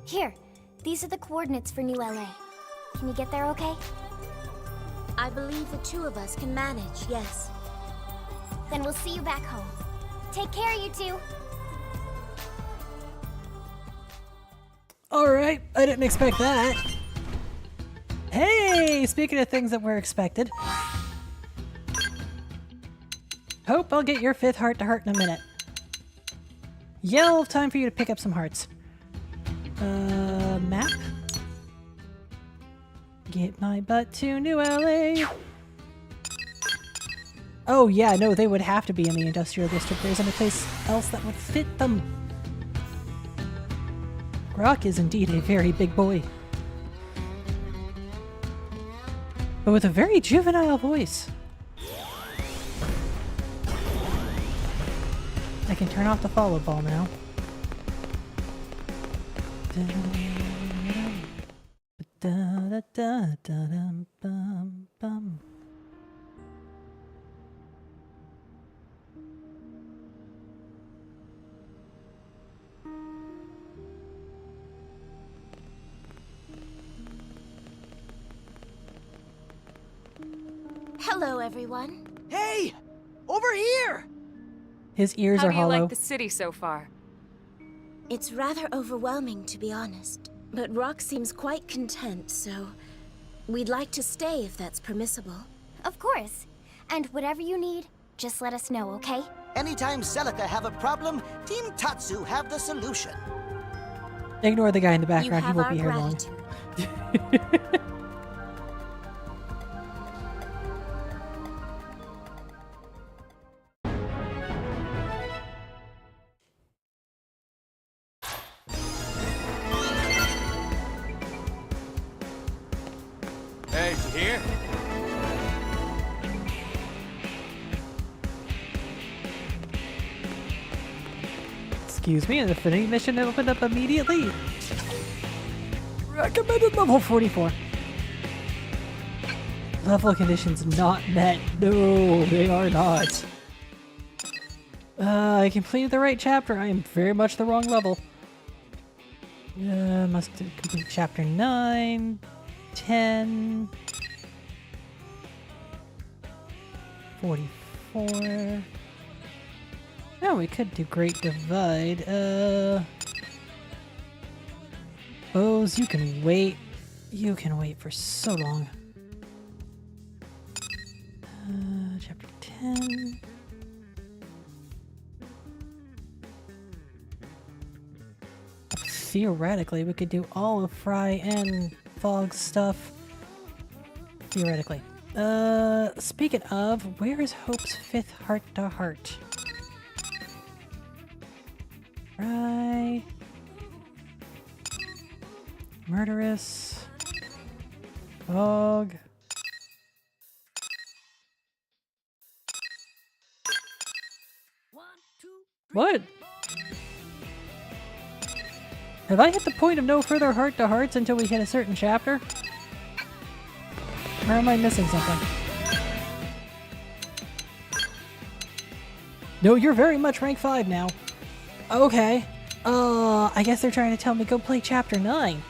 Speaker 3: Here, these are the coordinates for New LA. Can you get there okay?
Speaker 10: I believe the two of us can manage, yes.
Speaker 3: Then we'll see you back home. Take care, you two.
Speaker 1: Alright, I didn't expect that. Hey, speaking of things that were expected. Hope I'll get your 5th heart-to-heart in a minute. Yell, time for you to pick up some hearts. Map? Get my butt to New LA. Oh yeah, no, they would have to be in the industrial district. There isn't a place else that would fit them. Rock is indeed a very big boy. But with a very juvenile voice. I can turn off the follow ball now.
Speaker 10: Hello, everyone.
Speaker 9: Hey! Over here!
Speaker 1: His ears
Speaker 6: How
Speaker 1: are
Speaker 6: do you
Speaker 1: hollow.
Speaker 6: like the city so far?
Speaker 10: It's rather overwhelming, to be honest. But Rock seems quite content, so we'd like to stay if that's permissible.
Speaker 3: Of course. And whatever you need, just let us know, okay?
Speaker 7: Anytime Celica have a problem, Team Tatsu have the solution.
Speaker 1: Ignore the guy in the
Speaker 10: You
Speaker 1: background, he
Speaker 10: have
Speaker 1: won't
Speaker 10: our
Speaker 1: be here long.
Speaker 10: gratitude.
Speaker 2: Hey, did you hear?
Speaker 1: Excuse me, an Affinity mission opened up immediately. Recommended level 44. Level conditions not met. No, they are not. I completed the right chapter. I am very much the wrong level. Must complete chapter 9, 10, 44. Oh, we could do Great Divide. Bows, you can wait. You can wait for so long. Chapter 10. Theoretically, we could do all of Fry and Fog's stuff. Theoretically. Speaking of, where is Hope's 5th heart-to-heart? Fry. Murderous. Fog. What? Have I hit the point of no further heart-to-hearts until we hit a certain chapter? Or am I missing something? No, you're very much rank 5 now. Okay. I guess they're trying to tell me go play chapter 9.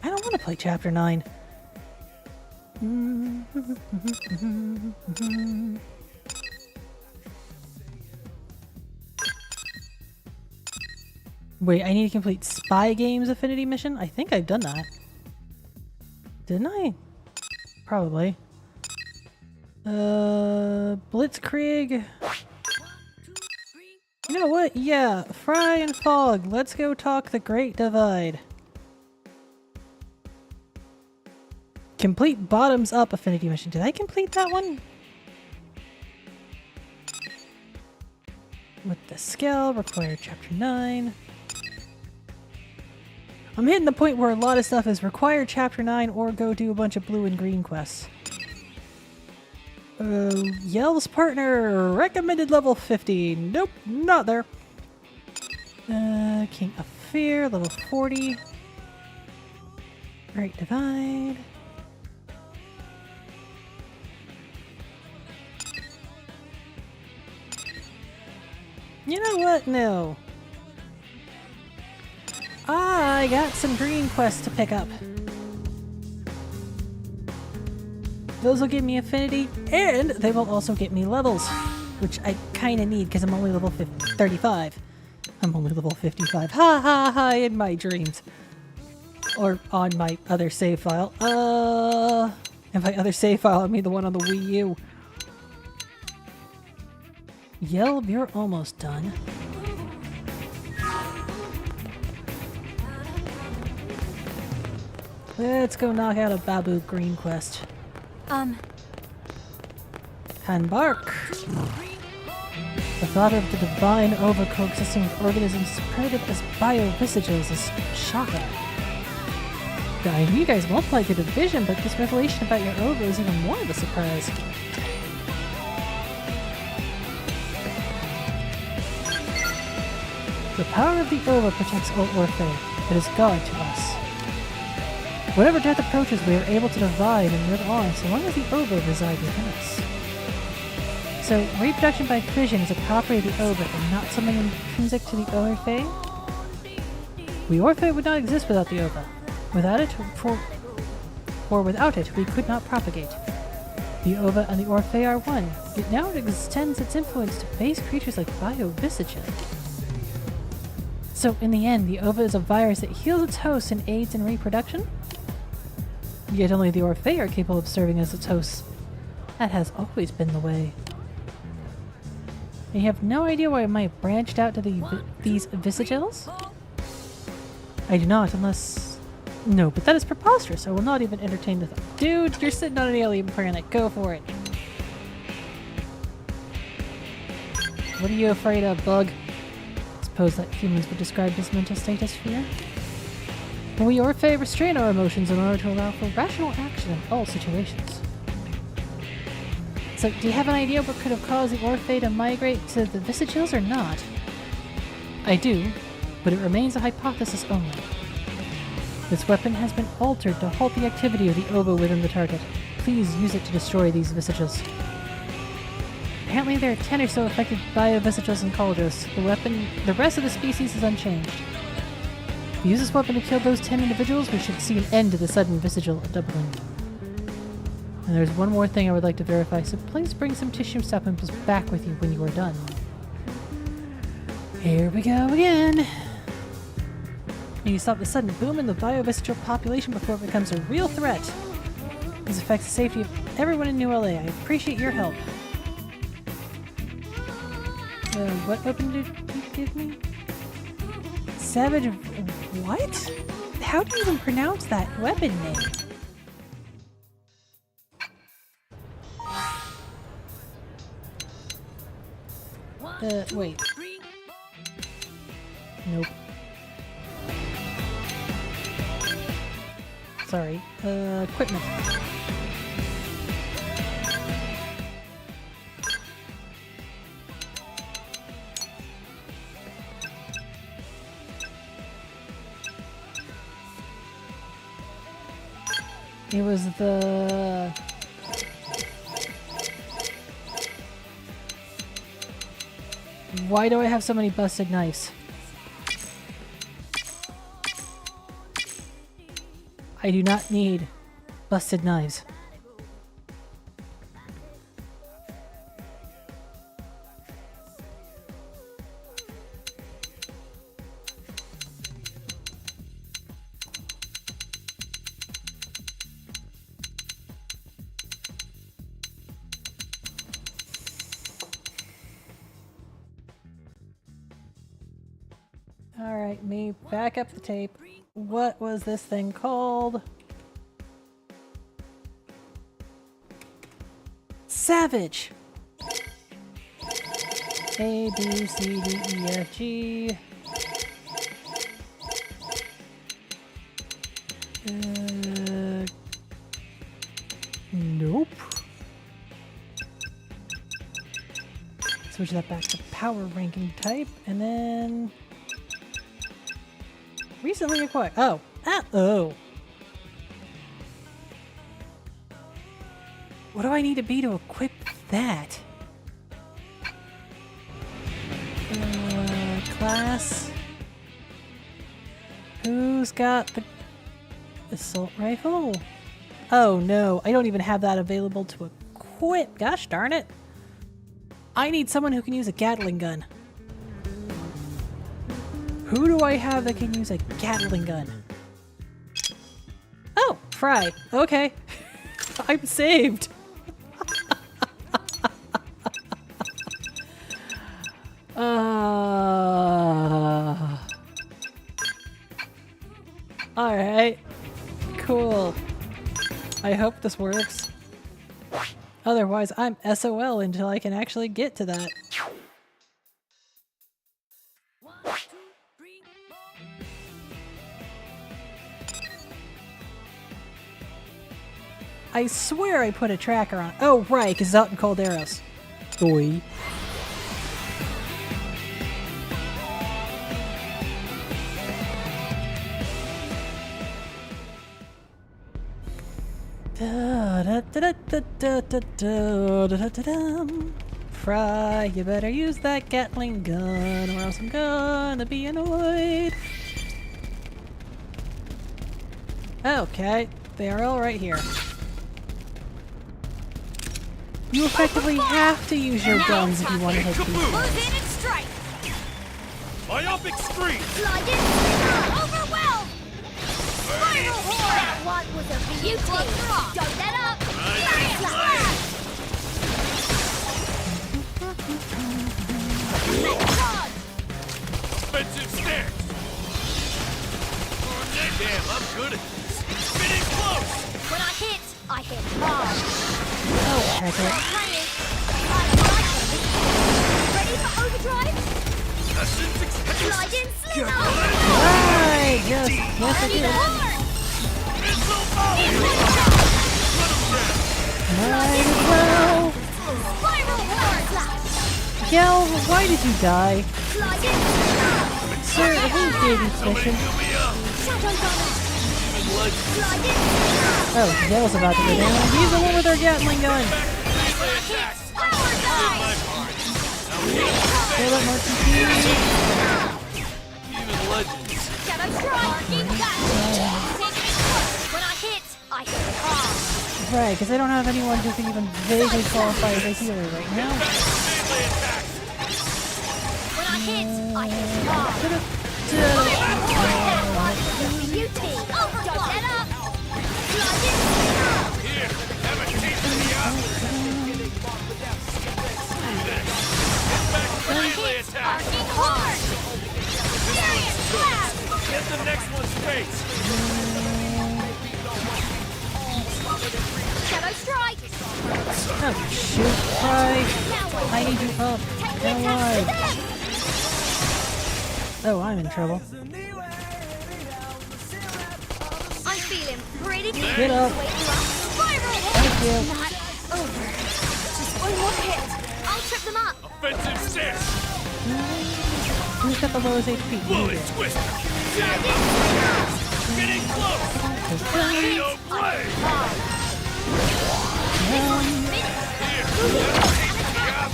Speaker 1: I don't want to play chapter 9. Wait, I need to complete Spy Games Affinity mission? I think I've done that. Didn't I? Probably. Blitzkrieg. You know what? Yeah, Fry and Fog. Let's go talk the Great Divide. Complete Bottoms Up Affinity mission. Did I complete that one? With the skill, required chapter 9. I'm hitting the point where a lot of stuff is required chapter 9 or go do a bunch of blue and green quests. Yell's partner, recommended level 50. Nope, not there. King of Fear, level 40. Great Divide. You know what? No. I got some green quests to pick up. Those will give me affinity, and they will also get me levels, which I kind of need because I'm only level 35. I'm only level 55. Ha ha ha, in my dreams. Or on my other save file. And by other save file, I mean the one on the Wii U. Yelb, you're almost done. Let's go knock out a Babu Green quest. Hanbark. The thought of the divine Ova coexisting with organisms primitive as biovisages is shocking. I knew you guys multiplied the division, but this revelation about your Ova is even more of a surprise. The power of the Ova protects Orphe. It is God to us. Whatever death approaches, we are able to divide and live on so long as the Ova reside within us. So, reproduction by fission is a property of the Ova and not something intrinsic to the Orphe? We Orphe would not exist without the Ova. Without it, without it, we could not propagate. The Ova and the Orphe are one, yet now it extends its influence to base creatures like Biovisagen. So, in the end, the Ova is a virus that heals its hosts and aids in reproduction? Yet only the Orphe are capable of serving as its hosts. That has always been the way. And you have no idea why I might have branched out to these Visagels? I do not, unless... No, but that is preposterous. I will not even entertain the thought. Dude, you're sitting on an alien planet. Go for it. What are you afraid of, Bug? Suppose that humans would describe this mental status fear? We Orphe restrain our emotions in order to allow for rational action in all situations. So, do you have an idea what could have caused the Orphe to migrate to the Visagels or not? I do, but it remains a hypothesis only. This weapon has been altered to halt the activity of the Ova within the target. Please use it to destroy these Visagels. Apparently there are 10 or so affected Biovisagels and Kaldros. The rest of the species is unchanged. If we use this weapon to kill those 10 individuals, we should see an end to the sudden Visagel doubling. And there's one more thing I would like to verify, so please bring some tissue supplements back with you when you are done. Here we go again! Need to stop the sudden boom in the Biovisagel population before it becomes a real threat. This affects the safety of everyone in New LA. I appreciate your help. What weapon did you give me? Savage... What? How do you even pronounce that weapon name? Wait. Nope. Sorry. Equipment. It was the... Why do I have so many busted knives? I do not need busted knives. Alright, me back up the tape. What was this thing called? Savage! A, B, C, D, E, F, G. Nope. Switch that back to power ranking type, and then... Recently acquired. Oh. Ah. Oh. What do I need to be to equip that? Class. Who's got the assault rifle? Oh no, I don't even have that available to equip. Gosh darn it. I need someone who can use a Gatling gun. Who do I have that can use a Gatling gun? Oh, Fry. Okay. I'm saved. Alright. Cool. I hope this works. Otherwise, I'm SOL until I can actually get to that. I swear I put a tracker on. Oh, right, because it's out in Calderos. Oi. Fry, you better use that Gatling gun or else I'm gonna be annoyed. Okay, they are all right here. You effectively have to use your guns if you want to hit people.
Speaker 3: Close in and strike.
Speaker 2: Myopic scream!
Speaker 3: Slide in. Overwhelm. Spiral horde. That one was a beauty. Don't let up.
Speaker 2: Offensive stance! Damn, I'm good at this. Getting close!
Speaker 3: When I hit hard.
Speaker 1: Oh, heck it.
Speaker 3: Ready for overdrive? Slide in, slip out.
Speaker 1: Right, yes, yes I did.
Speaker 2: Missile volley!
Speaker 1: Might as well.
Speaker 3: Spiral horde.
Speaker 1: Gel, why did you die?
Speaker 3: Slide in.
Speaker 1: Sir, who gave you mission?
Speaker 3: Shadow gunner. Slide in.
Speaker 1: Oh, Gel's about to go down. He's the one with our Gatling gun.
Speaker 3: Power dive.
Speaker 1: Kill that more TP.
Speaker 2: Even legends.
Speaker 3: Shadow strike. When I hit hard.
Speaker 1: Right, because I don't have anyone who can even vaguely qualify as a healer right now.
Speaker 3: When I hit hard. Beauty. Don't let up. Slide in.
Speaker 2: Here, have a taste of the apple. Melee attack.
Speaker 3: Arcing hard. Serious blast.
Speaker 2: Get the next one's face.
Speaker 3: Shadow strike.
Speaker 1: Oh, shoot, Fry. I need you up. Now why? Oh, I'm in trouble.
Speaker 3: I'm feeling pretty good.
Speaker 1: Get up.
Speaker 3: Spiral
Speaker 1: Thank you.
Speaker 3: Not over. Just one more hit. I'll trip them up.
Speaker 2: Offensive stance.
Speaker 1: Who's got the lowest HP? You
Speaker 2: Bullet
Speaker 1: do.
Speaker 2: twister.
Speaker 3: Slide in.
Speaker 2: Getting close. Tornado blade!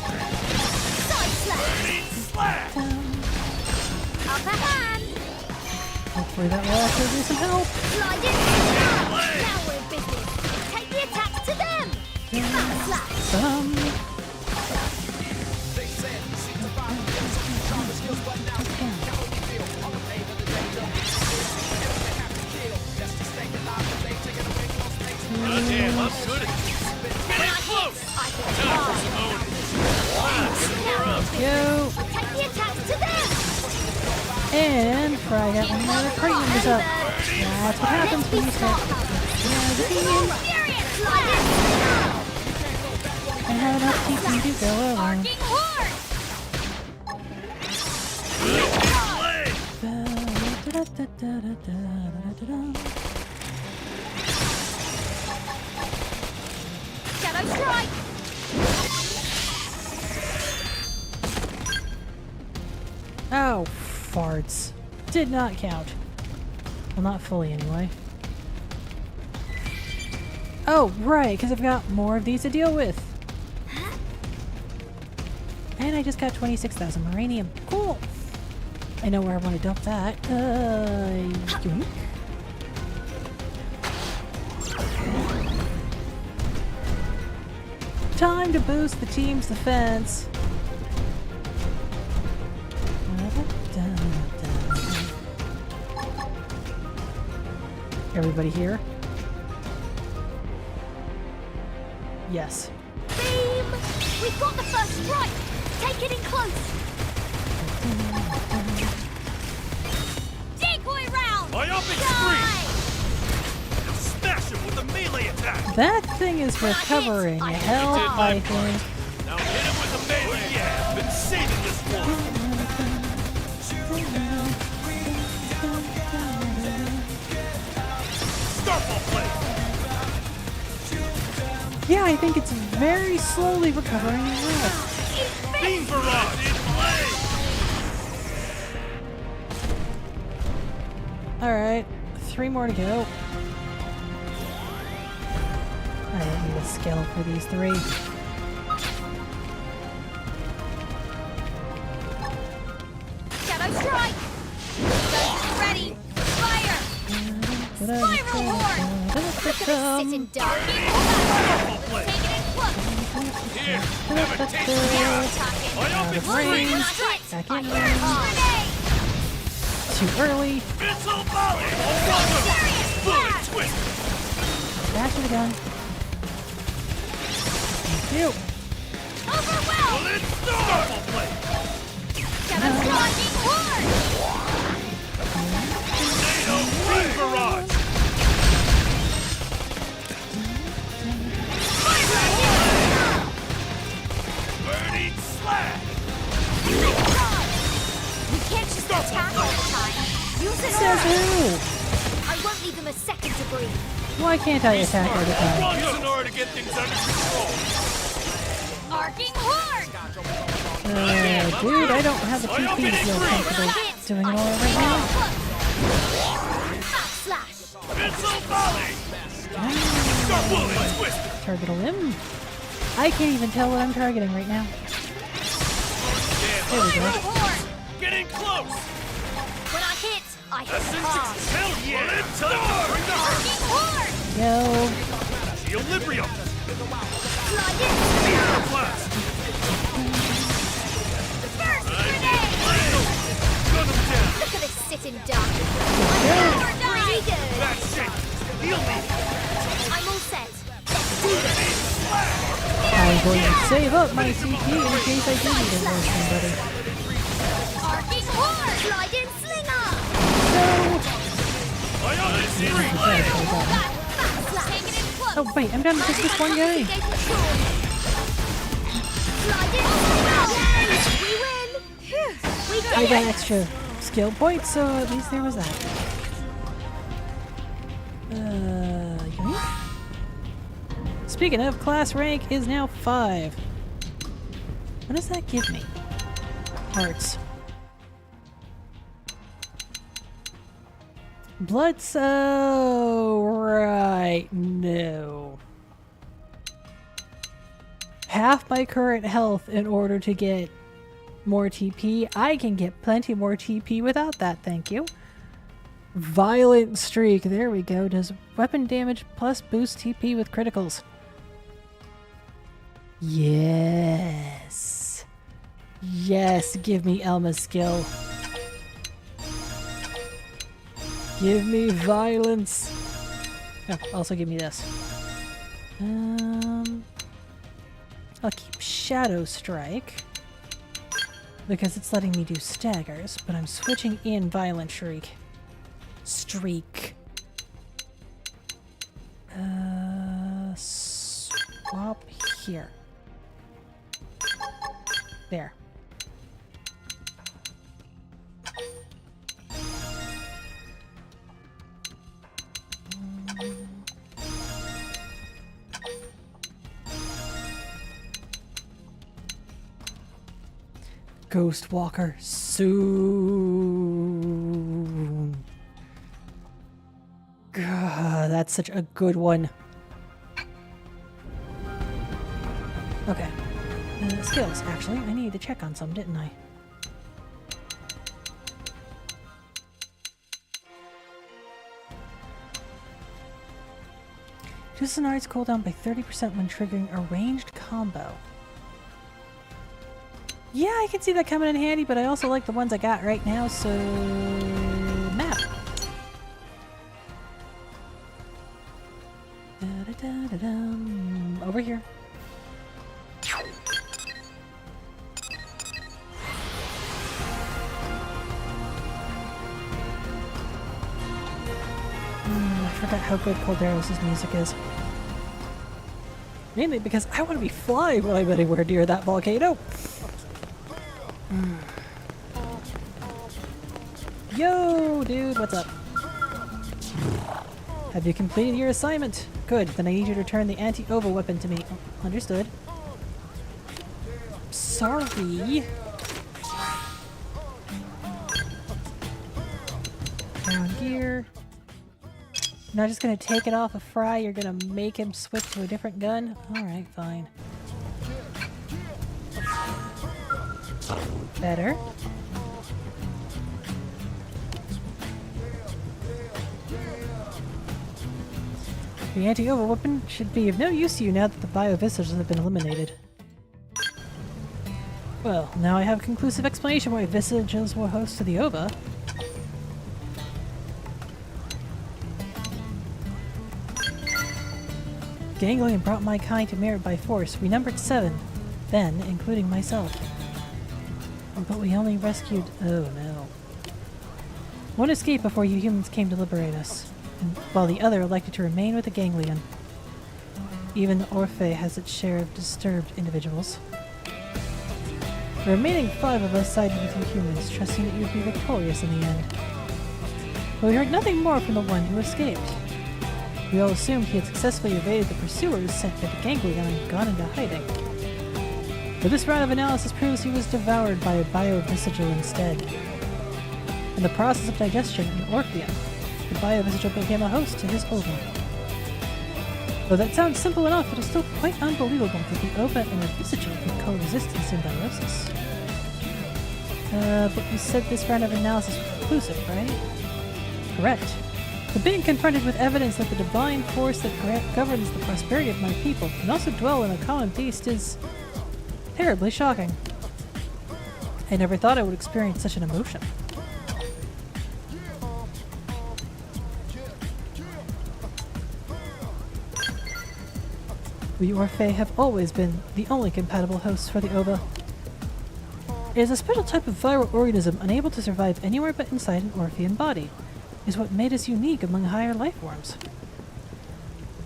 Speaker 3: Side slash.
Speaker 2: Burning slash!
Speaker 3: Upper hand.
Speaker 1: Hopefully that will actually do some help.
Speaker 3: Slide in. Now we're in business. Take the attacks to them. Back slash.
Speaker 1: Some.
Speaker 2: Damn, I'm good at this. Getting close! Time for some owning.
Speaker 1: Go.
Speaker 3: Take the attacks to them.
Speaker 1: And Fry got one more crate members up. That's what happens when you start.
Speaker 3: Furious. Slide in.
Speaker 1: I have enough TP to go around.
Speaker 3: Arcing horde. Shadow strike.
Speaker 1: Oh, farts. Did not count. Well, not fully anyway. Oh, right, because I've got more of these to deal with. And I just got 26,000 uranium. Cool. I know where I want to dump that. Yoink. Time to boost the team's defense. Everybody here? Yes.
Speaker 3: Beam. We've got the first strike. Take it in close. Decoy round.
Speaker 2: Myopic
Speaker 3: Die.
Speaker 2: scream! Smash him with a melee attack!
Speaker 1: That thing is recovering health, I think.
Speaker 2: Now hit him with a melee! Yeah, I've been saving this one! Starfall blade!
Speaker 1: Yeah, I think it's very slowly recovering health.
Speaker 2: Beam barrage in play!
Speaker 1: Alright, 3 more to go. I don't need a skill for these 3.
Speaker 3: Shadow strike. Guns ready. Fire. Spiral horde. Look at this sitting duck.
Speaker 2: Starfall blade!
Speaker 3: Take it in close.
Speaker 2: Here, have a taste of
Speaker 3: Now
Speaker 2: yours!
Speaker 3: attacking.
Speaker 2: Myopic
Speaker 1: Out of range.
Speaker 2: scream!
Speaker 3: Strike.
Speaker 1: Back in.
Speaker 3: Grenade.
Speaker 1: Too early.
Speaker 2: Missile volley! Bullet twist!
Speaker 1: Back to the gun. Thank you.
Speaker 3: Overwhelm.
Speaker 2: Bullet starfall blade!
Speaker 3: Shadow striking horde.
Speaker 2: Tornado beam barrage! Burning slash!
Speaker 3: We can't just attack all the time. Use an
Speaker 1: Says
Speaker 3: aura.
Speaker 1: who?
Speaker 3: I won't leave them a second to breathe.
Speaker 1: Why can't I attack all the time?
Speaker 2: Use an aura to get things under control!
Speaker 3: Arcing horde.
Speaker 1: Dude, I don't have the TP to feel comfortable doing it all right now.
Speaker 3: Backslash.
Speaker 2: Missile volley! Star bullet twister!
Speaker 1: Target a limb. I can't even tell what I'm targeting right now. There we go.
Speaker 3: Spiral horde.
Speaker 2: Getting close!
Speaker 3: When I hit
Speaker 2: Essence
Speaker 3: hard.
Speaker 2: hell yeah! Bring the
Speaker 3: Arcing horde.
Speaker 1: Yo.
Speaker 2: Equilibrium!
Speaker 3: Slide in.
Speaker 2: Air blast!
Speaker 3: Burst grenade.
Speaker 2: Gun him down!
Speaker 3: Look at this sitting duck. Pretty good.
Speaker 2: Back shake! Heal me!
Speaker 3: I'm all set. Let's do this.
Speaker 1: I'm going to save up my CP in case I do need it for somebody.
Speaker 3: Arcing horde. Slide in slinger.
Speaker 1: So.
Speaker 2: Ionic scream!
Speaker 3: Backslash. Take it in close.
Speaker 1: Oh wait, I'm down to just this one guy.
Speaker 3: Slide in. We win. We
Speaker 1: I
Speaker 3: did
Speaker 1: got
Speaker 3: it.
Speaker 1: extra skill points, so at least there was that. Yoink. Speaking of, class rank is now 5. What does that give me? Hearts. Blood cell. Right. No. Half my current health in order to get more TP. I can get plenty more TP without that, thank you. Violent Streak. There we go. Does weapon damage plus boost TP with criticals. Yes. Yes, give me Elma's skill. Give me violence. Oh, also give me this. I'll keep Shadow Strike because it's letting me do staggers, but I'm switching in Violent Shriek. Streak. Swap here. There. Ghost Walker soon. God, that's such a good one. Okay. Skills, actually. I needed to check on some, didn't I? Reduces an art's cooldown by 30% when triggering a ranged combo. Yeah, I can see that coming in handy, but I also like the ones I got right now, so... map. Da-da-da-da-dum. Over here. I forgot how good Calderos' music is. Mainly because I want to be flying when I'm anywhere near that volcano. Yo, dude, what's up? Have you completed your assignment? Good, then I need you to return the anti-ova weapon to me. Oh, understood. Sorry. Down gear. You're not just gonna take it off of Fry, you're gonna make him switch to a different gun? Alright, fine. Better. The anti-ova weapon should be of no use to you now that the bio-visitors have been eliminated. Well, now I have a conclusive explanation why Visagils were host to the ova. Ganglion brought my kind to merit by force. We numbered 7, then, including myself. But we only rescued... oh no. One escaped before you humans came to liberate us, while the other elected to remain with the Ganglion. Even Orphe has its share of disturbed individuals. The remaining 5 of us sided with you humans, trusting that you would be victorious in the end. But we heard nothing more from the one who escaped. We all assumed he had successfully evaded the pursuers sent by the Ganglion and gone into hiding. But this round of analysis proves he was devoured by a bio-visagil instead. In the process of digestion in Orpheum, the bio-visagil became a host to his ova. Though that sounds simple enough, it is still quite unbelievable that the ova and a visagil could coexist in symbiosis. But you said this round of analysis was conclusive, right? Correct. But being confronted with evidence that the divine force that governs the prosperity of my people can also dwell in a common beast is terribly shocking. I never thought I would experience such an emotion. We Orphe have always been the only compatible hosts for the ova. It is a special type of viral organism unable to survive anywhere but inside an Orphean body. Is what made us unique among higher life forms.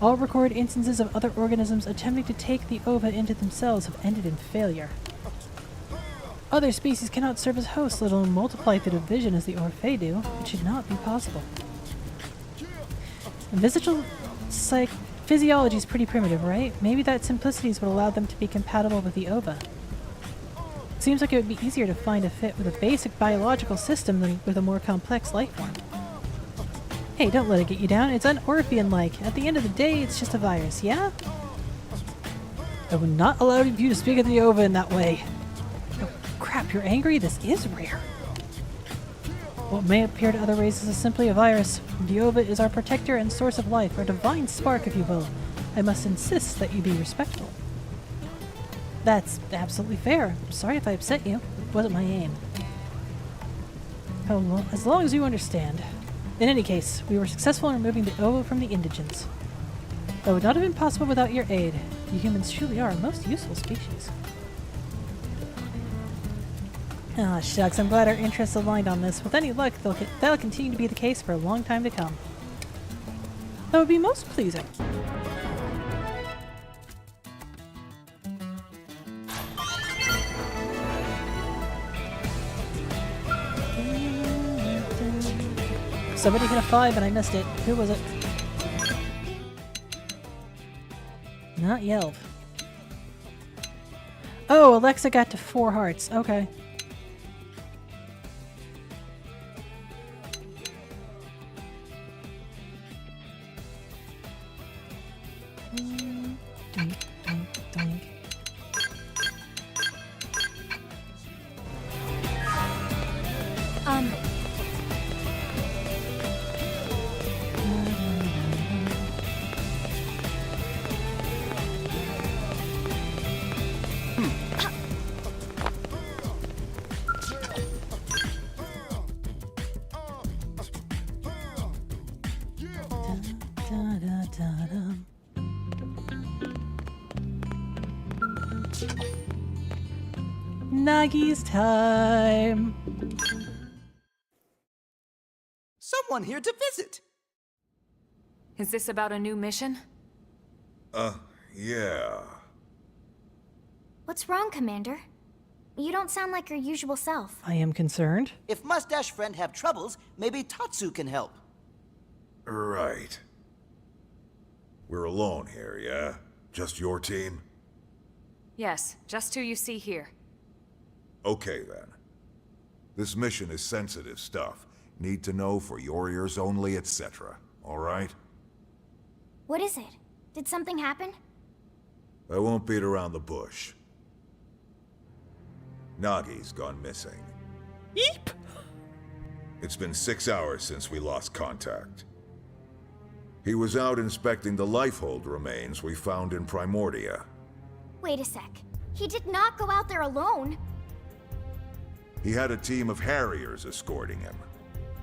Speaker 1: All recorded instances of other organisms attempting to take the ova into themselves have ended in failure. Other species cannot serve as hosts, let alone multiply through division as the Orphe do. It should not be possible. Visual physiology is pretty primitive, right? Maybe that simplicity is what allowed them to be compatible with the ova. It seems like it would be easier to find a fit with a basic biological system than with a more complex life form. Hey, don't let it get you down. It's un-Orphean-like. At the end of the day, it's just a virus, yeah? I would not allow you to speak of the Ova in that way. Oh, crap, you're angry? This is rare. What may appear to other races is simply a virus. The Ova is our protector and source of life, our divine spark, if you will. I must insist that you be respectful. That's absolutely fair. I'm sorry if I upset you. It wasn't my aim. Oh, well, as long as you understand. In any case, we were successful in removing the Ova from the indigents. That would not have been possible without your aid. You humans truly are a most useful species. Ah, shucks, I'm glad our interests aligned on this. With any luck, that'll continue to be the case for a long time to come. That would be most pleasing. Somebody hit a 5 and I missed it. Who was it? Not Yelv. Oh, Alexa got to 4 hearts. Okay. Doink, doink, doink. Da-da-da-dum. Nagi's time.
Speaker 7: Someone here to visit.
Speaker 6: Is this about a new mission?
Speaker 5: Yeah.
Speaker 3: What's wrong, Commander? You don't sound like your usual self.
Speaker 1: I am concerned.
Speaker 7: If Mustache Friend have troubles, maybe Tatsu can help.
Speaker 5: Right. We're alone here, yeah? Just your team?
Speaker 6: Yes, just who you see here.
Speaker 5: Okay, then. This mission is sensitive stuff. Need to know for your ears only, etc. Alright?
Speaker 3: What is it? Did something happen?
Speaker 5: I won't beat around the bush. Nagi's gone missing.
Speaker 1: Yeep!
Speaker 5: It's been 6 hours since we lost contact. He was out inspecting the lifehold remains we found in Primordia.
Speaker 3: Wait a sec. He did not go out there alone.
Speaker 5: He had a team of Harriers escorting him.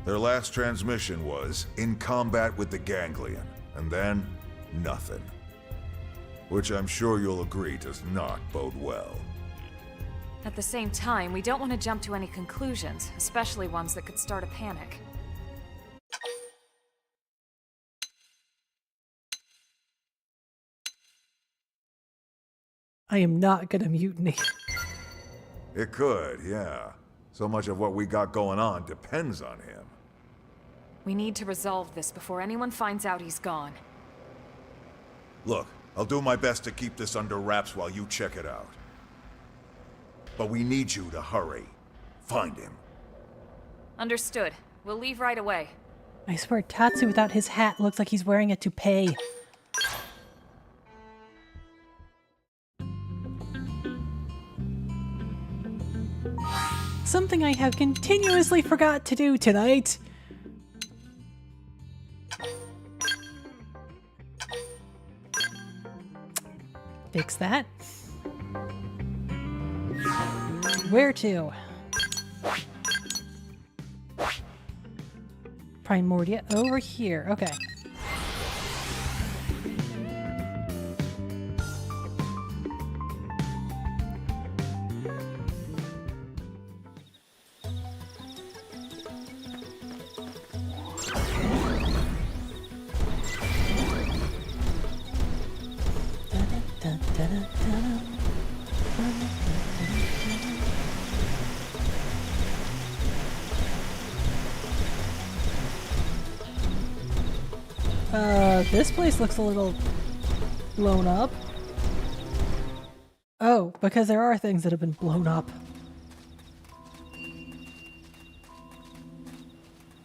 Speaker 5: Their last transmission was in combat with the Ganglion, and then nothing. Which I'm sure you'll agree does not bode well.
Speaker 6: At the same time, we don't want to jump to any conclusions, especially ones that could start a panic.
Speaker 1: I am not gonna mutiny.
Speaker 5: It could, yeah. So much of what we got going on depends on him.
Speaker 6: We need to resolve this before anyone finds out he's gone.
Speaker 5: Look, I'll do my best to keep this under wraps while you check it out. But we need you to hurry. Find him.
Speaker 6: Understood. We'll leave right away.
Speaker 1: I swear Tatsu without his hat looks like he's wearing a toupee. Something I have continuously forgot to do tonight. Fix that. Where to? Primordia over here. Okay. This place looks a little blown up. Oh, because there are things that have been blown up.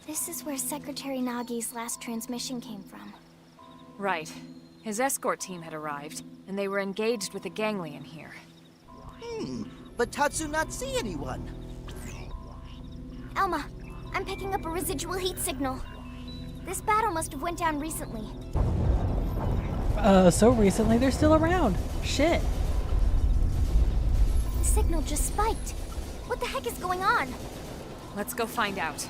Speaker 3: This This is where Secretary Nagi's last transmission came from.
Speaker 6: Right. His escort team had arrived, and they were engaged with the ganglion here.
Speaker 7: But Tatsu not see anyone.
Speaker 3: Elma, I'm picking up a residual heat signal. This battle must have went down recently.
Speaker 1: So recently they're still around. Shit.
Speaker 3: The signal just spiked. What the heck is going on?
Speaker 6: Let's go find out.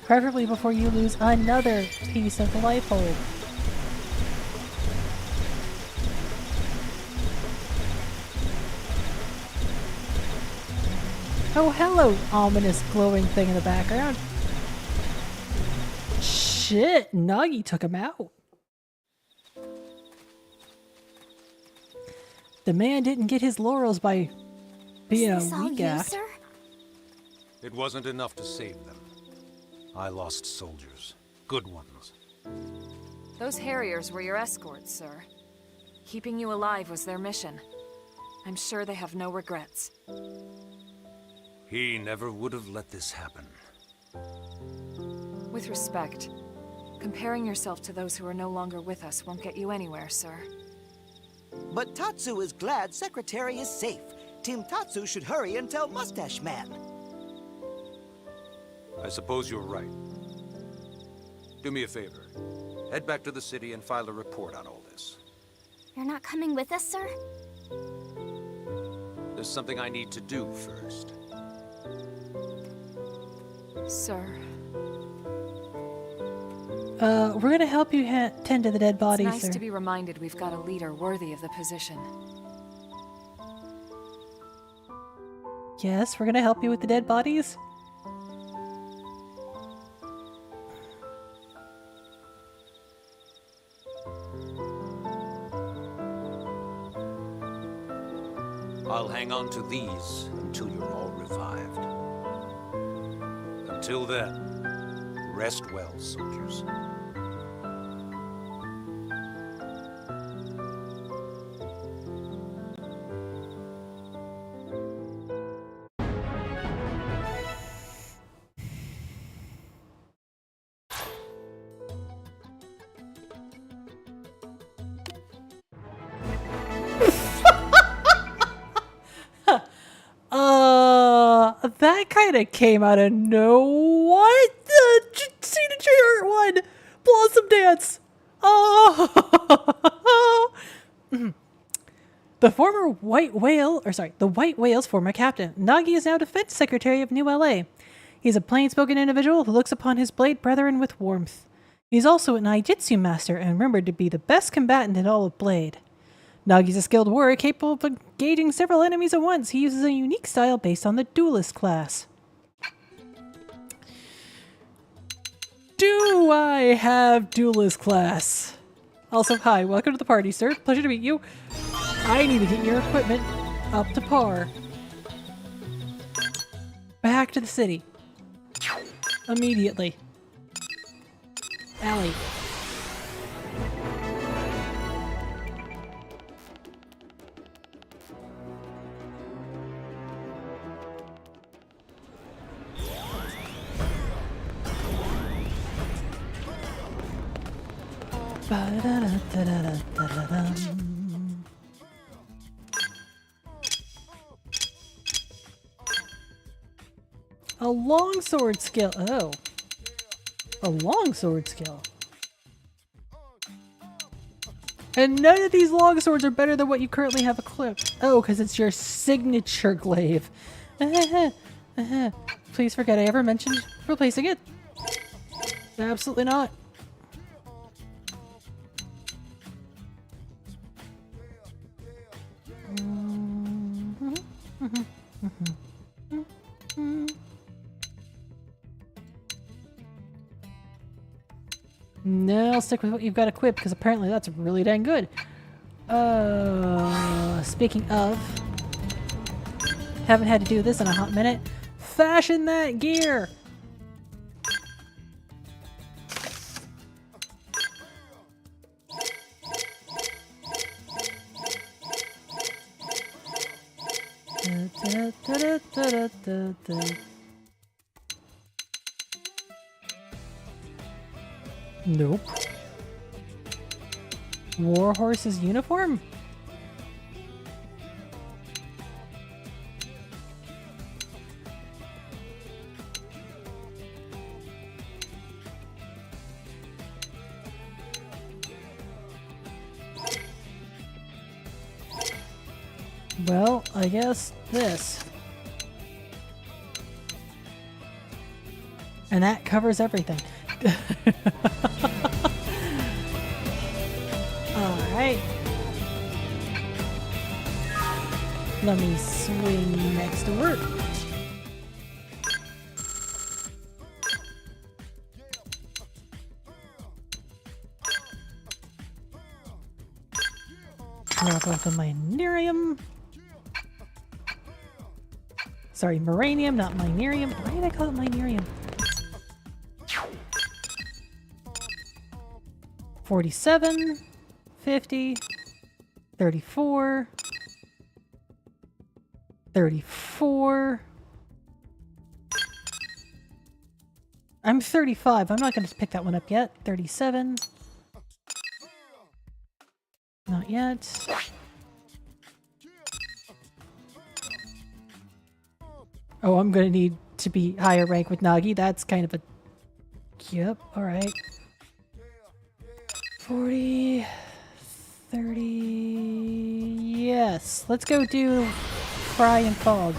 Speaker 1: Preferably before you lose another piece of the life hold. Oh, hello, ominous glowing thing in the background. Shit, Nagi took him out. The man didn't get his laurels by being
Speaker 3: Is this
Speaker 1: a
Speaker 3: all
Speaker 1: weak
Speaker 3: you,
Speaker 1: act.
Speaker 3: sir?
Speaker 4: It wasn't enough to save them. I lost soldiers. Good ones.
Speaker 6: Those Harriers were your escorts, sir. Keeping you alive was their mission. I'm sure they have no regrets.
Speaker 4: He never would have let this happen.
Speaker 6: With respect, comparing yourself to those who are no longer with us won't get you anywhere, sir.
Speaker 7: But Tatsu is glad Secretary is safe. Team Tatsu should hurry and tell Mustache Man.
Speaker 4: I suppose you're right. Do me a favor. Head back to the city and file a report on all this.
Speaker 3: You're not coming with us, sir?
Speaker 4: There's something I need to do first.
Speaker 6: Sir.
Speaker 1: We're gonna help you tend to the dead body,
Speaker 6: It's nice
Speaker 1: sir.
Speaker 6: to be reminded we've got a leader worthy of the position.
Speaker 1: Yes, we're gonna help you with the dead bodies.
Speaker 4: I'll hang on to these until you're all revived. Until then, rest well, soldiers.
Speaker 1: That kind of came out of no. What? See the trigger one. Blossom dance. Oh. The White Whale's former captain. Nagi is now defense secretary of New LA. He's a plain-spoken individual who looks upon his blade brethren with warmth. He's also an Aijitsu master and remembered to be the best combatant in all of Blade. Nagi's a skilled warrior capable of engaging several enemies at once. He uses a unique style based on the duelist class. Do I have duelist class? Also, hi, welcome to the party, sir. Pleasure to meet you. I need to get your equipment up to par. Back to the city. Immediately. Allie. A longsword skill. Oh. A longsword skill. And none of these longswords are better than what you currently have equipped. Oh, because it's your signature glaive. Please forget I ever mentioned replacing it. Absolutely not. No, I'll stick with what you've got equipped because apparently that's really dang good. Speaking of, haven't had to do this in a hot minute. Fashion that gear! Da-da-da-da-da-da. Nope. Warhorse's uniform? Well, I guess this. And that covers everything. Alright. Let me swing next to work. Drop off the Minerium. Sorry, Moranium, not Minerium. Why did I call it Minerium? 47, 50, 34, 34. I'm 35. I'm not going to pick that one up yet. 37. Not yet. Oh, I'm going to need to be higher rank with Nagi. That's kind of a... Yep, alright. 40... 30... Yes, let's go do Fry and Fog.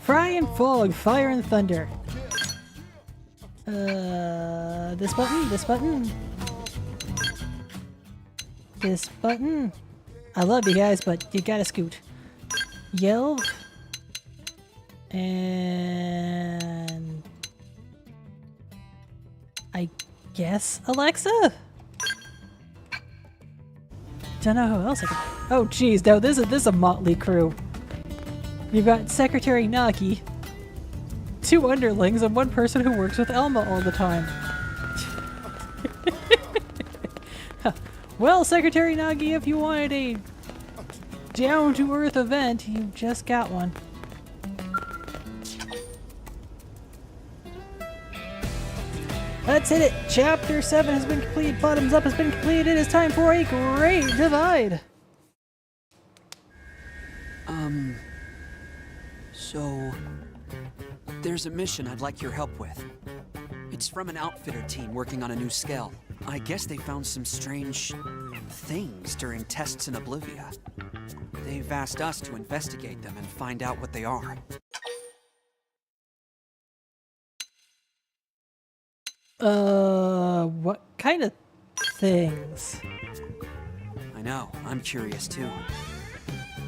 Speaker 1: Fry and Fog, Fire and Thunder. This button, this button. This button. I love you guys, but you gotta scoot. Yelp. And... I guess Alexa? Don't know who else I can... Oh geez, no, this is a motley crew. You've got Secretary Nagi, 2 underlings, and 1 person who works with Elma all the time. Well, Secretary Nagi, if you wanted a down-to-earth event, you just got one. That's it. Chapter 7 has been completed. Bottoms Up has been completed. It is time for a Great Divide.
Speaker 9: So... there's a mission I'd like your help with. It's from an outfitter team working on a new Skell. I guess they found some strange... things during tests in Oblivia. They've asked us to investigate them and find out what they are.
Speaker 1: What kind of things?
Speaker 9: I know, I'm curious too.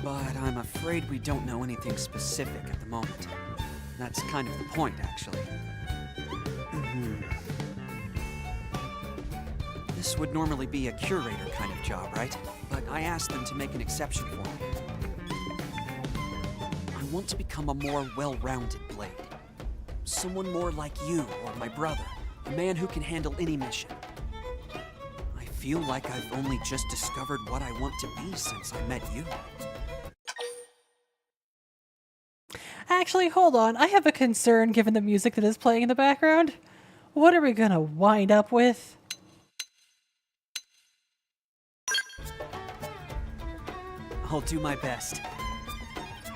Speaker 9: But I'm afraid we don't know anything specific at the moment. That's kind of the point, actually. This would normally be a curator kind of job, right? But I asked them to make an exception for me. I want to become a more well-rounded blade. Someone more like you or my brother. A man who can handle any mission. I feel like I've only just discovered what I want to be since I met you.
Speaker 1: Actually, hold on. I have a concern given the music that is playing in the background. What are we gonna wind up with?
Speaker 9: I'll do my best.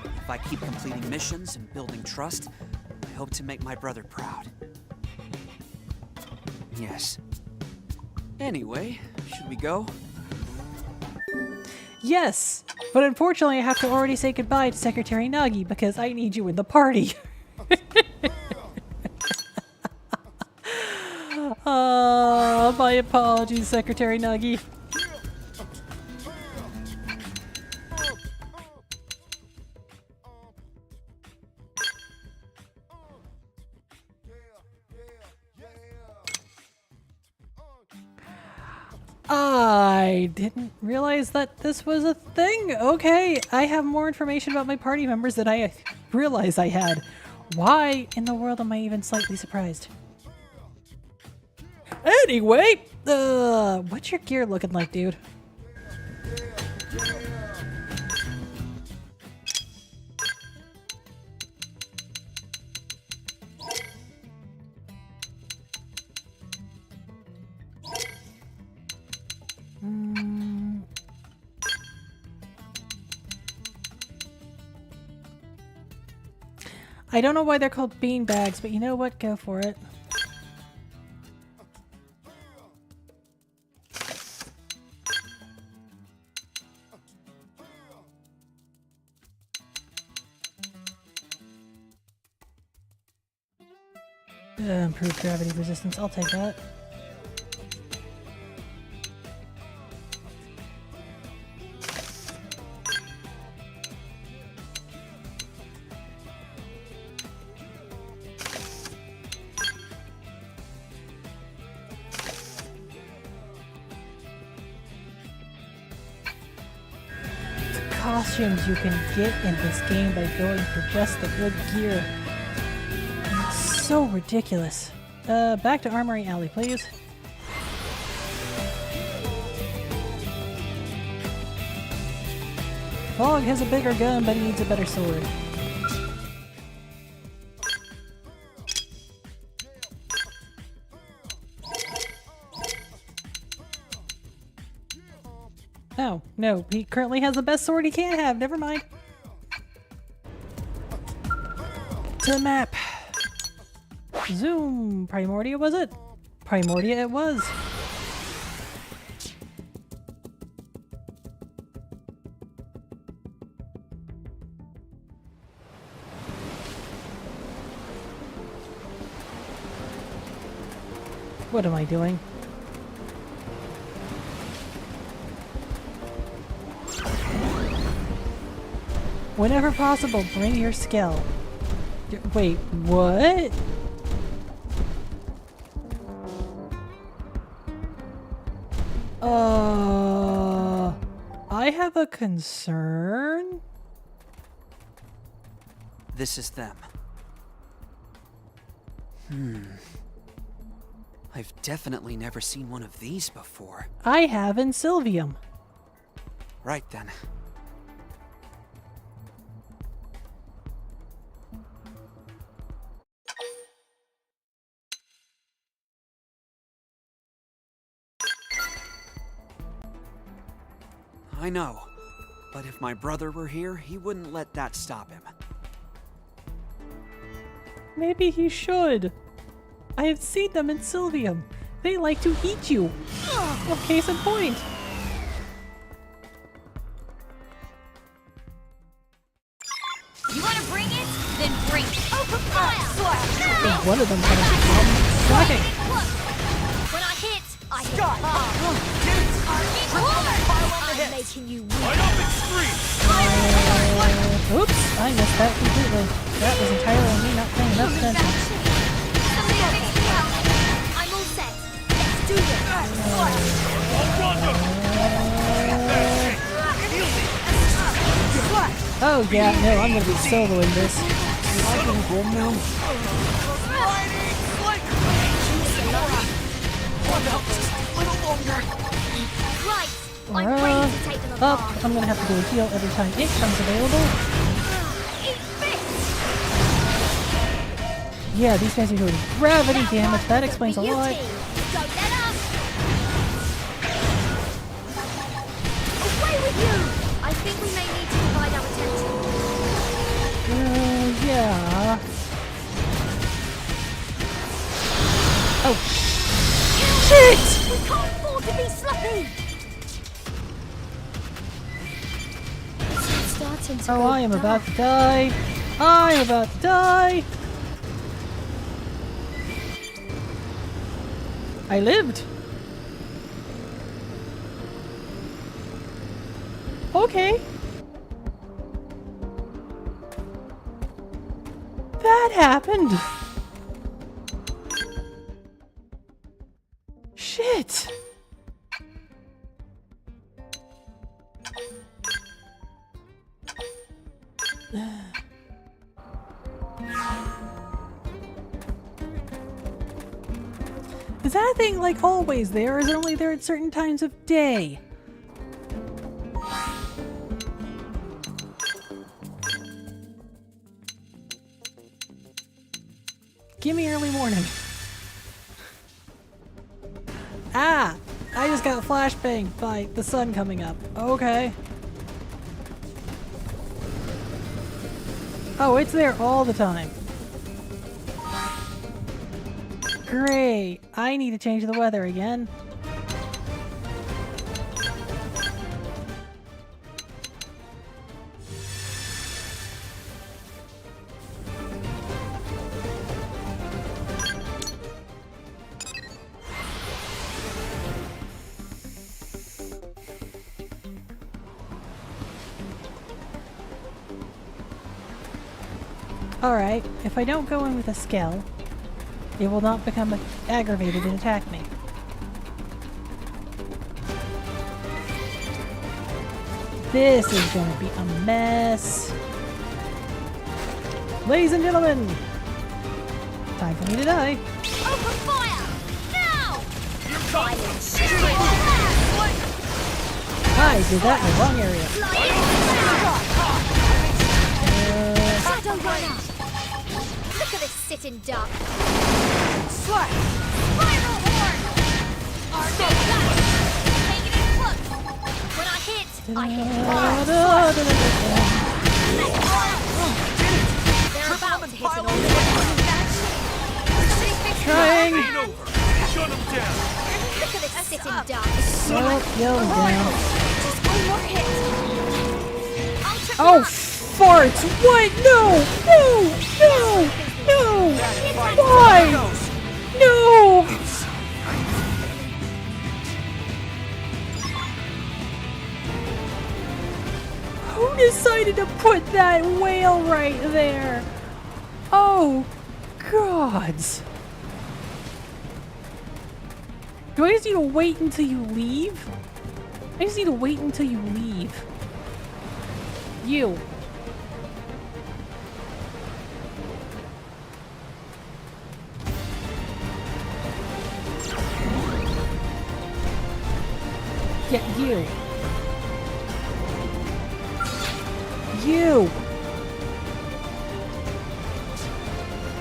Speaker 9: If I keep completing missions and building trust, I hope to make my brother proud. Yes. Anyway, should we go?
Speaker 1: Yes, but unfortunately I have to already say goodbye to Secretary Nagi because I need you in the party. My apologies, Secretary Nagi. I didn't realize that this was a thing. Okay, I have more information about my party members than I realized I had. Why in the world am I even slightly surprised? Anyway, what's your gear looking like, dude? I don't know why they're called bean bags, but you know what? Go for it. Improved gravity resistance. I'll take that. Costumes you can get in this game by going for just the good gear. It's so ridiculous. Back to Armory Alley, please. Fog has a bigger gun, but he needs a better sword. Oh, no, he currently has the best sword he can't have. Never mind. To the map. Zoom. Primordia, was it? Primordia it was. What am I doing? Whenever possible, bring your skill. Wait, what? I have a concern?
Speaker 9: This is them. I've definitely never seen one of these before.
Speaker 1: I have in Sylvium.
Speaker 9: Right then. I know, but if my brother were here, he wouldn't let that stop him.
Speaker 1: Maybe he should. I have seen them in Sylvium. They like to eat you. Well, case in point.
Speaker 2: You want to bring it? Then bring it. Open fire!
Speaker 1: One of them kind of shocking.
Speaker 2: When I hit, I hit
Speaker 7: Scott!
Speaker 2: hard. I'm making you weak.
Speaker 1: Oops, I missed that completely. That was entirely on me not paying enough attention.
Speaker 2: Somebody fix me up. I'm all set. Let's do this.
Speaker 1: Oh yeah, no, I'm gonna be soloing this.
Speaker 2: Right. I'm ready to take them
Speaker 1: Up.
Speaker 2: apart.
Speaker 1: I'm gonna have to do a heal every time it comes available.
Speaker 2: Eat this.
Speaker 1: Yeah, these guys are doing gravity damage. That explains a lot.
Speaker 2: Don't let up. Away with you. I think we may need to divide our attention.
Speaker 1: Yeah. Oh. Shit!
Speaker 2: We can't afford to be sloppy. It's starting to
Speaker 1: Oh,
Speaker 2: go
Speaker 1: I am
Speaker 2: dark.
Speaker 1: about to die. I am about to die. I lived. Okay. That happened. Shit. Is that thing like always there, or is it only there at certain times of day? Give me early morning. Ah! I just got flashbanged by the sun coming up. Okay. Oh, it's there all the time. Great. I need to change the weather again. Alright, if I don't go in with a skill, it will not become aggravated and attack me. This is gonna be a mess. Ladies and gentlemen, time for me to die.
Speaker 2: Open fire! Now!
Speaker 1: I did that in the wrong area.
Speaker 2: Shadow runner! Look at this sitting duck! Slap! Spiral horn! Arcade gun! Take it in close! When I hit hard! They're about to hit an old
Speaker 1: Trying!
Speaker 8: Shut him down!
Speaker 2: Look at this sitting duck!
Speaker 1: Oh, yelling down.
Speaker 2: Just one more hit!
Speaker 1: Oh, farts! What? No! No! No! No! Why? No! Who decided to put that whale right there? Oh, gods. Do I just need to wait until you leave? I just need to wait until you leave. You. Yeah, you. You.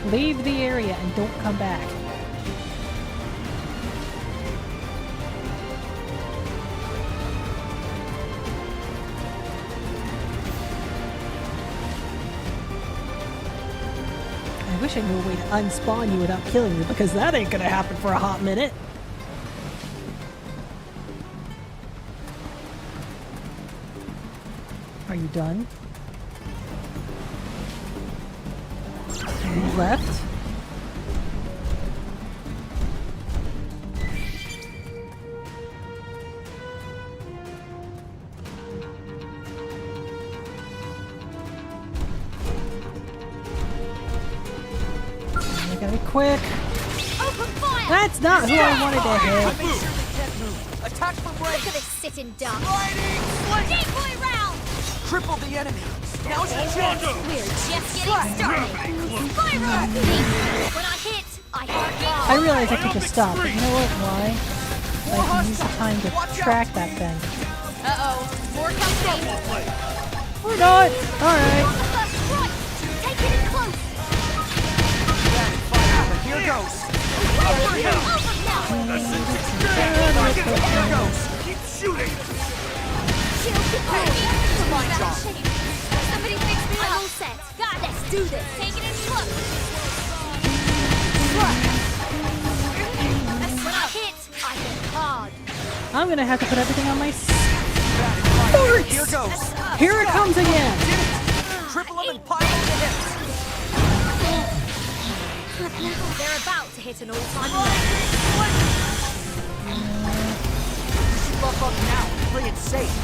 Speaker 1: Leave the area and don't come back. I wish I knew a way to unspawn you without killing you, because that ain't gonna happen for a hot minute. Are you done? Are you left? I gotta be quick.
Speaker 2: Open fire!
Speaker 1: That's not who I wanted to hit.
Speaker 7: Make sure they can't move. Attack from
Speaker 2: Look
Speaker 7: range.
Speaker 2: at this sitting duck!
Speaker 7: Sliding!
Speaker 2: Decoy round!
Speaker 7: Triple the enemy. Now's your chance.
Speaker 2: We're just getting started! Spiral! When I hit hard!
Speaker 1: I realize I could just stop, but you know what? Why? I can use the time to track that thing.
Speaker 2: Uh-oh, more company!
Speaker 1: Or not! Alright.
Speaker 2: First strike! Take it in close!
Speaker 7: Here goes.
Speaker 2: Over now!
Speaker 7: Here goes.
Speaker 8: Keep shooting!
Speaker 2: Shield deployed!
Speaker 7: Fine job.
Speaker 2: Somebody fix me up! I'm all set! God, let's do this! Take it in close! When I hit hard!
Speaker 1: I'm gonna have to put everything on my
Speaker 7: Here goes.
Speaker 1: Here it comes again!
Speaker 7: Triple them and pile on the hits.
Speaker 2: They're about to hit an all-time low.
Speaker 7: Buff up now. Play it safe.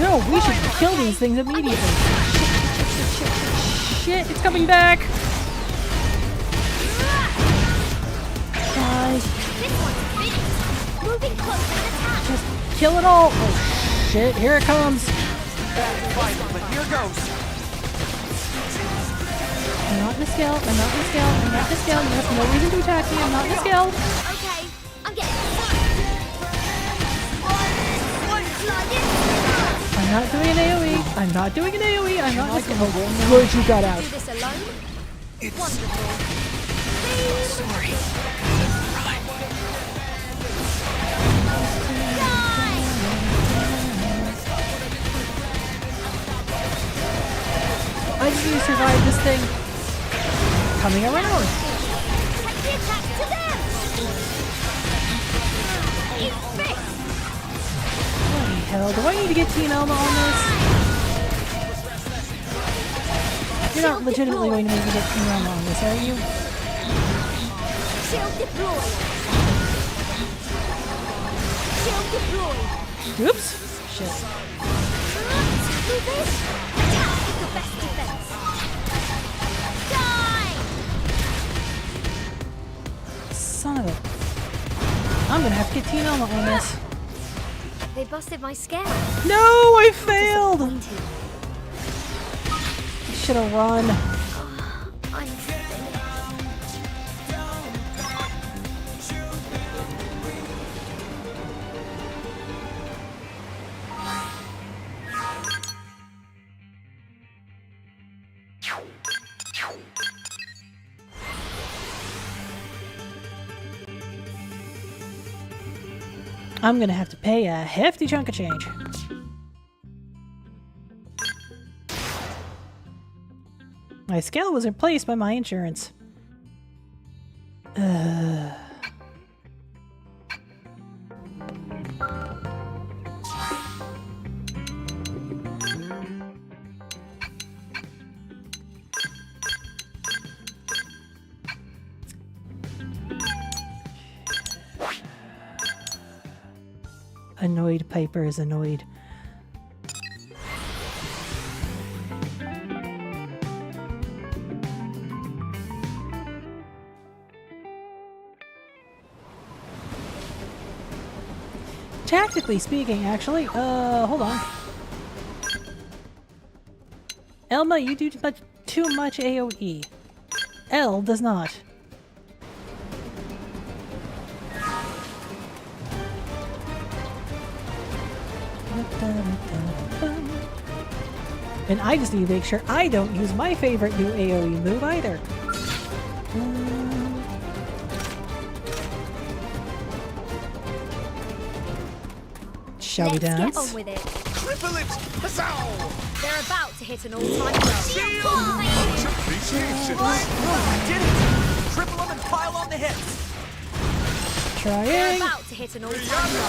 Speaker 1: No, we should kill these things immediately. Shit, it's coming back! Guys,
Speaker 2: This one's finished! Moving close and attack!
Speaker 1: just kill it all! Oh shit, here it comes!
Speaker 7: Bad fight, but here goes.
Speaker 1: I'm not in the scale, I'm not in the scale, I'm not in the scale, you have no reason to attack me, I'm not in the scale!
Speaker 2: Okay, I'm getting
Speaker 1: I'm not doing an AoE, I'm not doing an AoE, I'm not just oh, good you got out.
Speaker 2: do this alone?
Speaker 7: It's
Speaker 2: Wonderful.
Speaker 7: sorry.
Speaker 1: I just need to survive this thing coming around.
Speaker 2: Take the attack! Eat this!
Speaker 1: Bloody hell, do I need to get Team Elma on this? You're not legitimately going to make me get Team Elma on this, are you?
Speaker 2: Shield deployed! Shield deployed!
Speaker 1: Oops! Shit.
Speaker 2: Do this! Attack is the best defense! Die!
Speaker 1: Son of a... I'm gonna have to get Team Elma on this.
Speaker 2: They busted my scare.
Speaker 1: No, I failed!
Speaker 2: Disappointed.
Speaker 1: I should have run.
Speaker 2: I'm
Speaker 1: I'm gonna have to pay a hefty chunk of change. My scale was replaced by my insurance. Annoyed Piper is annoyed. Tactically speaking, actually, hold on. Elma, you do too much AoE. L does not. And I just need to make sure I don't use my favorite new AoE move either. Shall we dance?
Speaker 2: Let's get on with it.
Speaker 7: Triple it! Huzzah!
Speaker 2: They're about to hit an all-time low.
Speaker 7: Much appreciation! I did it! Triple them and pile on the hits!
Speaker 2: They're
Speaker 1: Trying.
Speaker 2: about to hit an all-time low.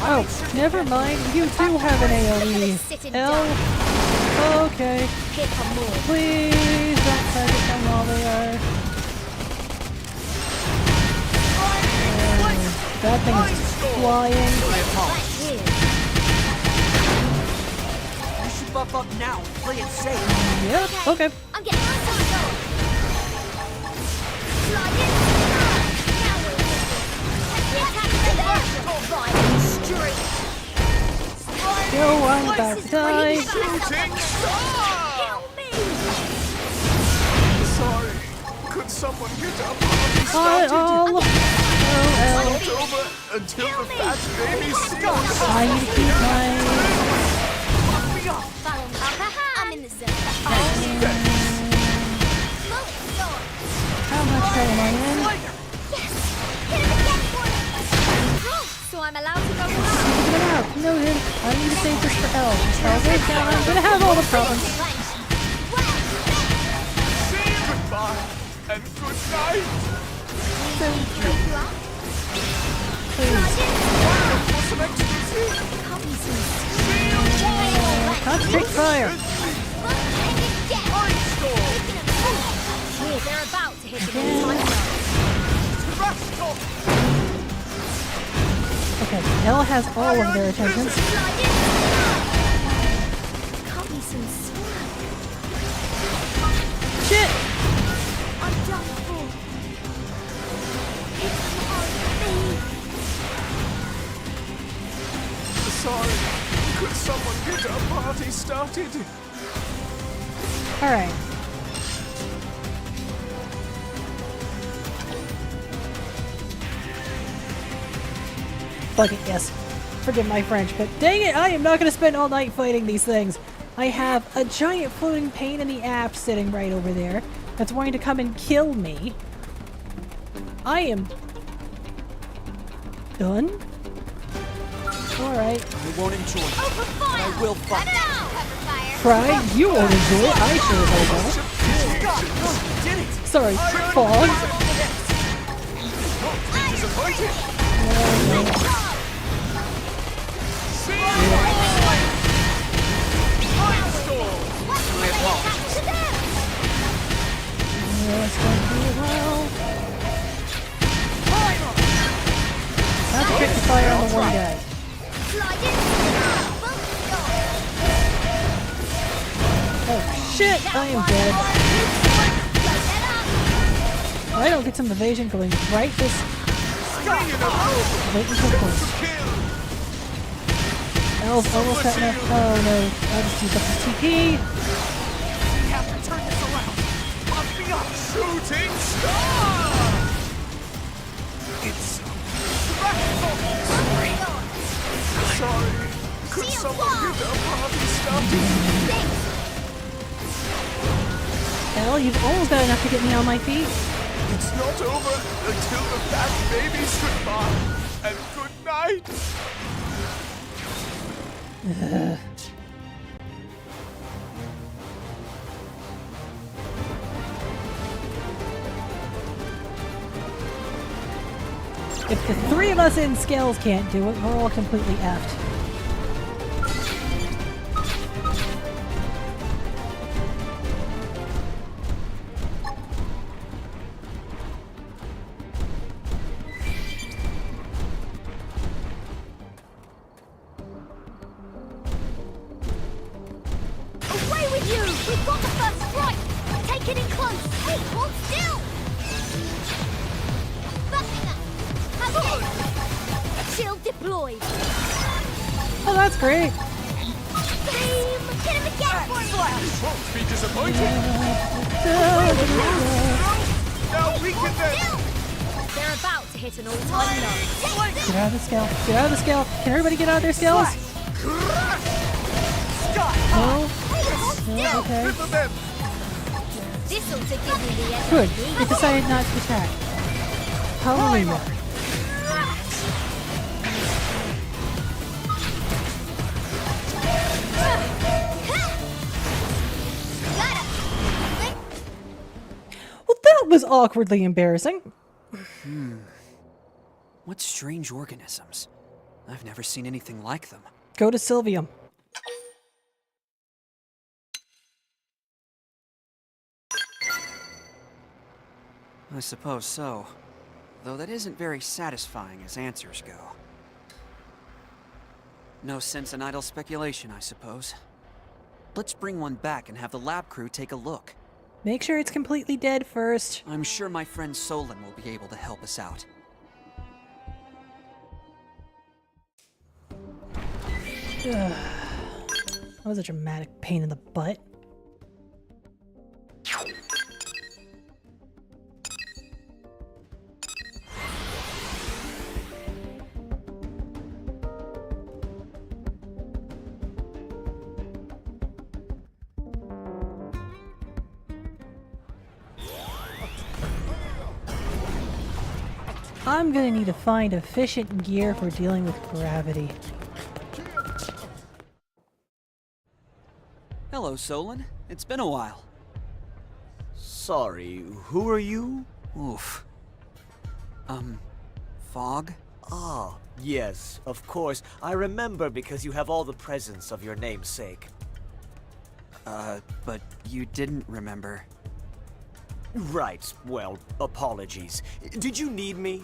Speaker 1: Oh, never mind. You do have an AoE. L. Okay.
Speaker 2: Hit for more.
Speaker 1: Please don't target them while they are. That thing is flying.
Speaker 2: Here.
Speaker 7: You should buff up now and play it safe.
Speaker 1: Yep. Okay.
Speaker 2: I'm getting my time going. Slide in. Now we're moving. Attack the right street.
Speaker 1: Yo, I'm about to die.
Speaker 7: Shooting star!
Speaker 2: Help me.
Speaker 7: Sorry. Could someone get up?
Speaker 1: Oh,
Speaker 7: It's over until the fat baby starts.
Speaker 1: I need to keep my...
Speaker 2: Follow me. I'm in the zone.
Speaker 1: How much am I in?
Speaker 2: Yes. Hit him again for it. So I'm allowed to go around.
Speaker 1: Get it out. Noted. I need to save this for L. L goes down. I'm gonna have all the problems.
Speaker 7: Say goodbye and good night. Some ecstasy.
Speaker 1: Concentrate fire.
Speaker 2: They're about to hit an all-time low.
Speaker 1: Okay, L has all of their attentions.
Speaker 2: Cut me some slack.
Speaker 1: Shit!
Speaker 2: I'm done for. It's
Speaker 7: Sorry. Could someone get our party started?
Speaker 1: Alright. Fuck it, yes. Forgive my French, but dang it, I am not gonna spend all night fighting these things. I have a giant floating pain in the ass sitting right over there that's wanting to come and kill me. I am done. Alright.
Speaker 9: I won't enjoy it. But I will fight.
Speaker 1: Cry, you won't enjoy it. I sure hope not. Sorry, Fog. It's going to be a while. Not to trick the fire on the one guy. Oh shit! I am dead. I don't get some evasion going right this. Right this close. Elle's almost got enough. Oh no! I'll just use up his TP.
Speaker 11: We have to turn this around. Shooting star! It's sorry. Could someone get the party started?
Speaker 1: Elle, you've almost got enough to get me on my feet.
Speaker 11: It's not over until the fat baby's goodbye and good night.
Speaker 1: If the three of us in Scales can't do it, we're all completely effed.
Speaker 2: Away with you! We've got the first strike! Take it in close! Hey, hold still! Backing up! Shield deployed!
Speaker 1: Oh, that's great!
Speaker 2: Team! Hit him again for it!
Speaker 11: Won't be disappointed. Now we can then.
Speaker 2: They're about to hit an all-time low.
Speaker 1: Get out of the Scale. Get out of the Scale. Can everybody get out of their Scales? No? No, okay.
Speaker 2: This'll to give me the energy.
Speaker 1: Good. They decided not to attack. Hallelujah. Well, that was awkwardly embarrassing.
Speaker 9: What strange organisms? I've never seen anything like them.
Speaker 1: Go to Sylvium.
Speaker 9: I suppose so. Though that isn't very satisfying as answers go. No sense in idle speculation, I suppose. Let's bring one back and have the lab crew take a look.
Speaker 1: Make sure it's completely dead first.
Speaker 9: I'm sure my friend Solon will be able to help us out.
Speaker 1: That was a dramatic pain in the butt. I'm gonna need to find efficient gear for dealing with gravity.
Speaker 9: Hello, Solon. It's been a while.
Speaker 7: Sorry, who are you?
Speaker 9: Oof. Fog?
Speaker 7: Ah, yes, of course. I remember because you have all the presents of your namesake.
Speaker 9: But you didn't remember.
Speaker 7: Right, well, apologies. Did you need me?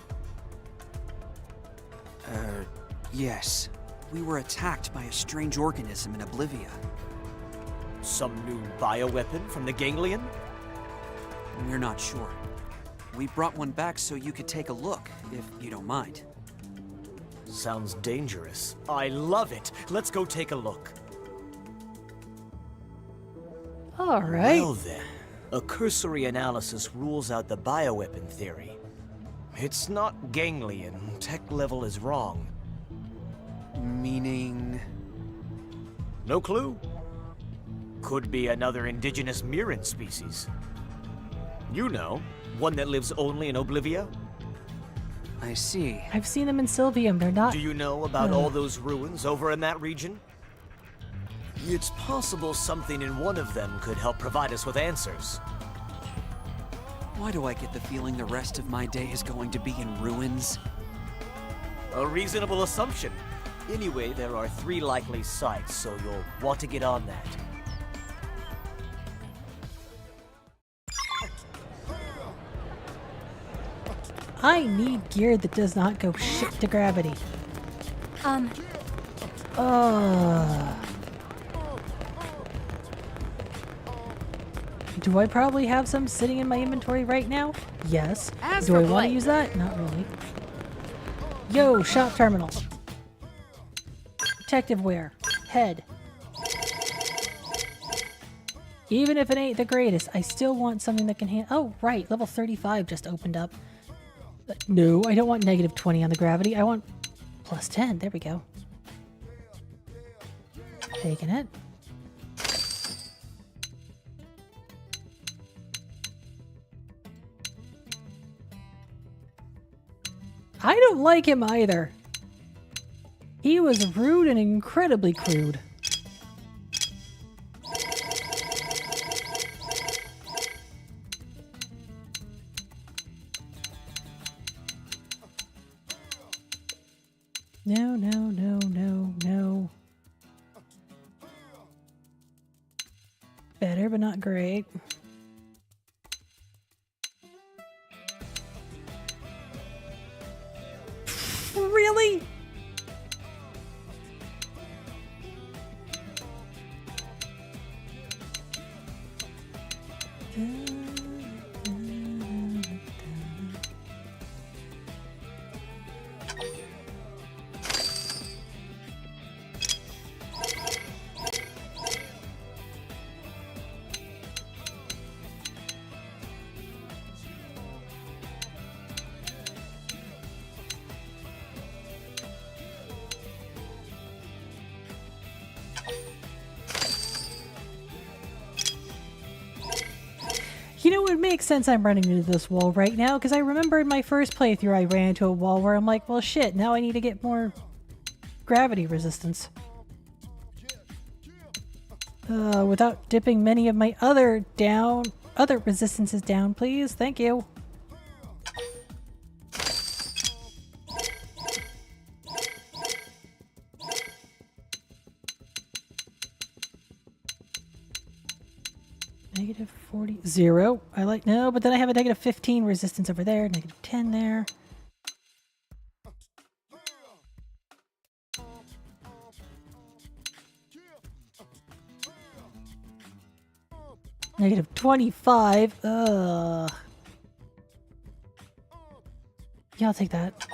Speaker 9: Yes. We were attacked by a strange organism in Oblivia.
Speaker 7: Some new bioweapon from the Ganglion?
Speaker 9: We're not sure. We brought one back so you could take a look, if you don't mind.
Speaker 7: Sounds dangerous. I love it. Let's go take a look.
Speaker 1: All right.
Speaker 7: Well then, a cursory analysis rules out the bioweapon theory. It's not Ganglion. Tech level is wrong.
Speaker 9: Meaning...
Speaker 7: No clue. Could be another indigenous Mirren species. You know, one that lives only in Oblivia?
Speaker 9: I see.
Speaker 1: I've seen them in Sylvium. They're not...
Speaker 7: Do you know about all those ruins over in that region? It's possible something in one of them could help provide us with answers.
Speaker 9: Why do I get the feeling the rest of my day is going to be in ruins?
Speaker 7: A reasonable assumption. Anyway, there are 3 likely sites, so you'll want to get on that.
Speaker 1: I need gear that does not go shit to gravity. Do I probably have some sitting in my inventory right now? Yes.
Speaker 3: As
Speaker 1: Do
Speaker 3: for
Speaker 1: I want to
Speaker 3: Blade.
Speaker 1: use that? Not really. Yo, shop terminal. Protective wear. Head. Even if it ain't the greatest, I still want something that can handle. Oh, right. Level 35 just opened up. No, I don't want negative 20 on the gravity. I want plus 10. There we go. Taking it. I don't like him either. He was rude and incredibly crude. No, no, no, no, no. Better, but not great. Really? You know, it makes sense I'm running into this wall right now, because I remember in my first playthrough I ran into a wall where I'm like, well shit, now I need to get more gravity resistance. Without dipping many of my other resistances down, please. Thank you. Negative 40, 0. I like, no, but then I have a negative 15 resistance over there, negative 10 there. Negative 25. Ugh. Yeah, I'll take that.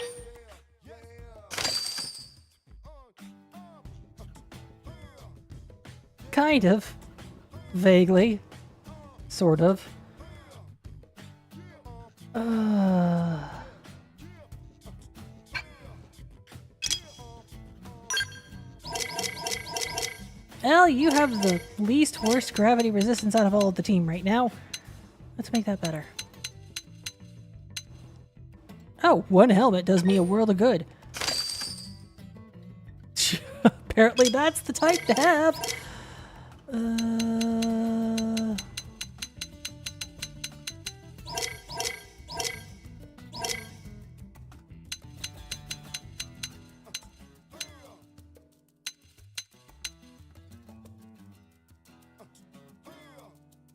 Speaker 1: Kind of. Vaguely. Sort of. Al, you have the least worst gravity resistance out of all of the team right now. Let's make that better. Oh, 1 helmet does me a world of good. Apparently that's the type to have.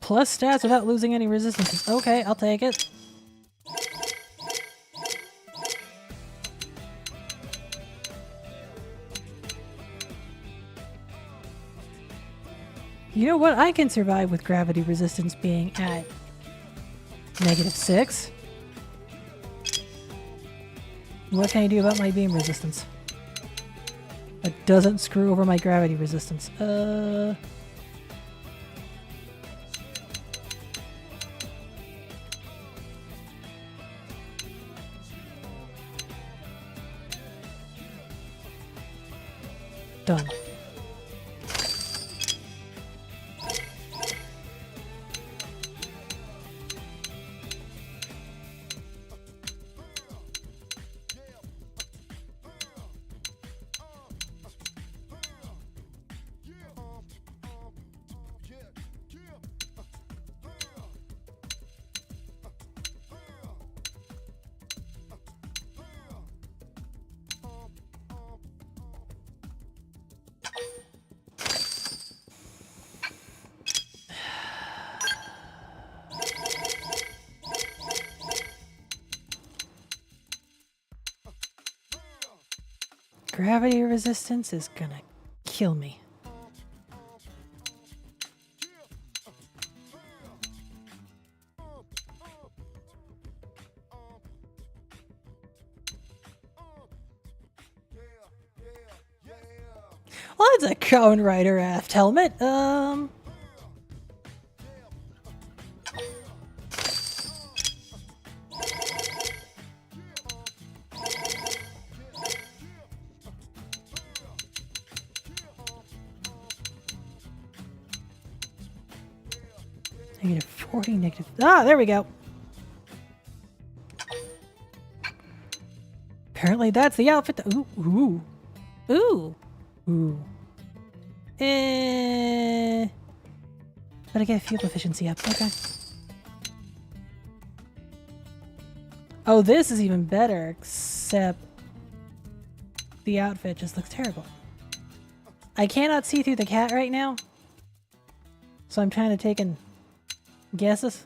Speaker 1: Plus stats without losing any resistances. Okay, I'll take it. You know what? I can survive with gravity resistance being at negative 6. What can I do about my beam resistance? That doesn't screw over my gravity resistance. Done. gravity resistance is gonna kill me. Well, it's a Cone Rider aft helmet. Negative 40, negative... Ah, there we go. Apparently that's the outfit that... Ooh, ooh. Ooh. Ooh. But I get fuel efficiency up. Okay. Oh, this is even better, except the outfit just looks terrible. I cannot see through the cat right now, so I'm trying to take guesses.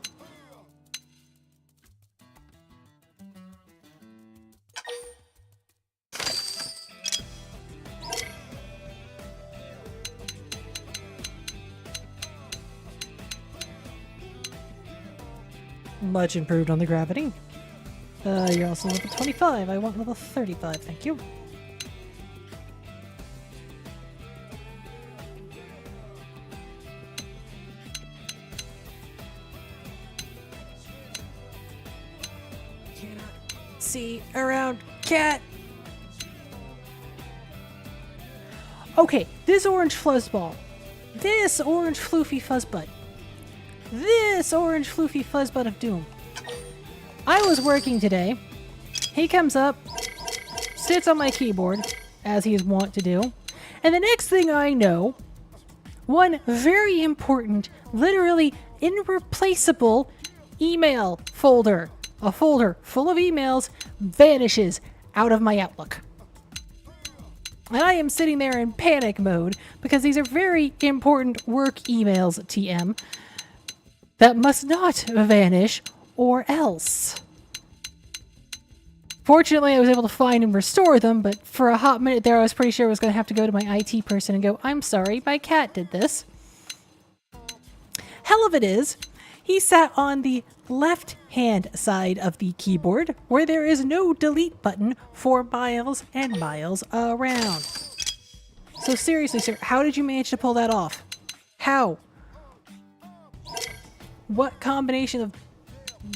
Speaker 1: Much improved on the gravity. You're also level 25. I want level 35, thank you. Cannot see around cat. Okay, this orange fuzzball. This orange floofy fuzzbutt. This orange floofy fuzzbutt of doom. I was working today. He comes up, sits on my keyboard, as he is wont to do, and the next thing I know, one very important, literally irreplaceable email folder, a folder full of emails, vanishes out of my Outlook. And I am sitting there in panic mode because these are very important work emails, TM, that must not vanish or else. Fortunately, I was able to find and restore them, but for a hot minute there, I was pretty sure I was going to have to go to my IT person and go, I'm sorry, my cat did this. Hell of it is, he sat on the left-hand side of the keyboard, where there is no delete button for miles and miles around. So seriously, sir, how did you manage to pull that off? How? What combination of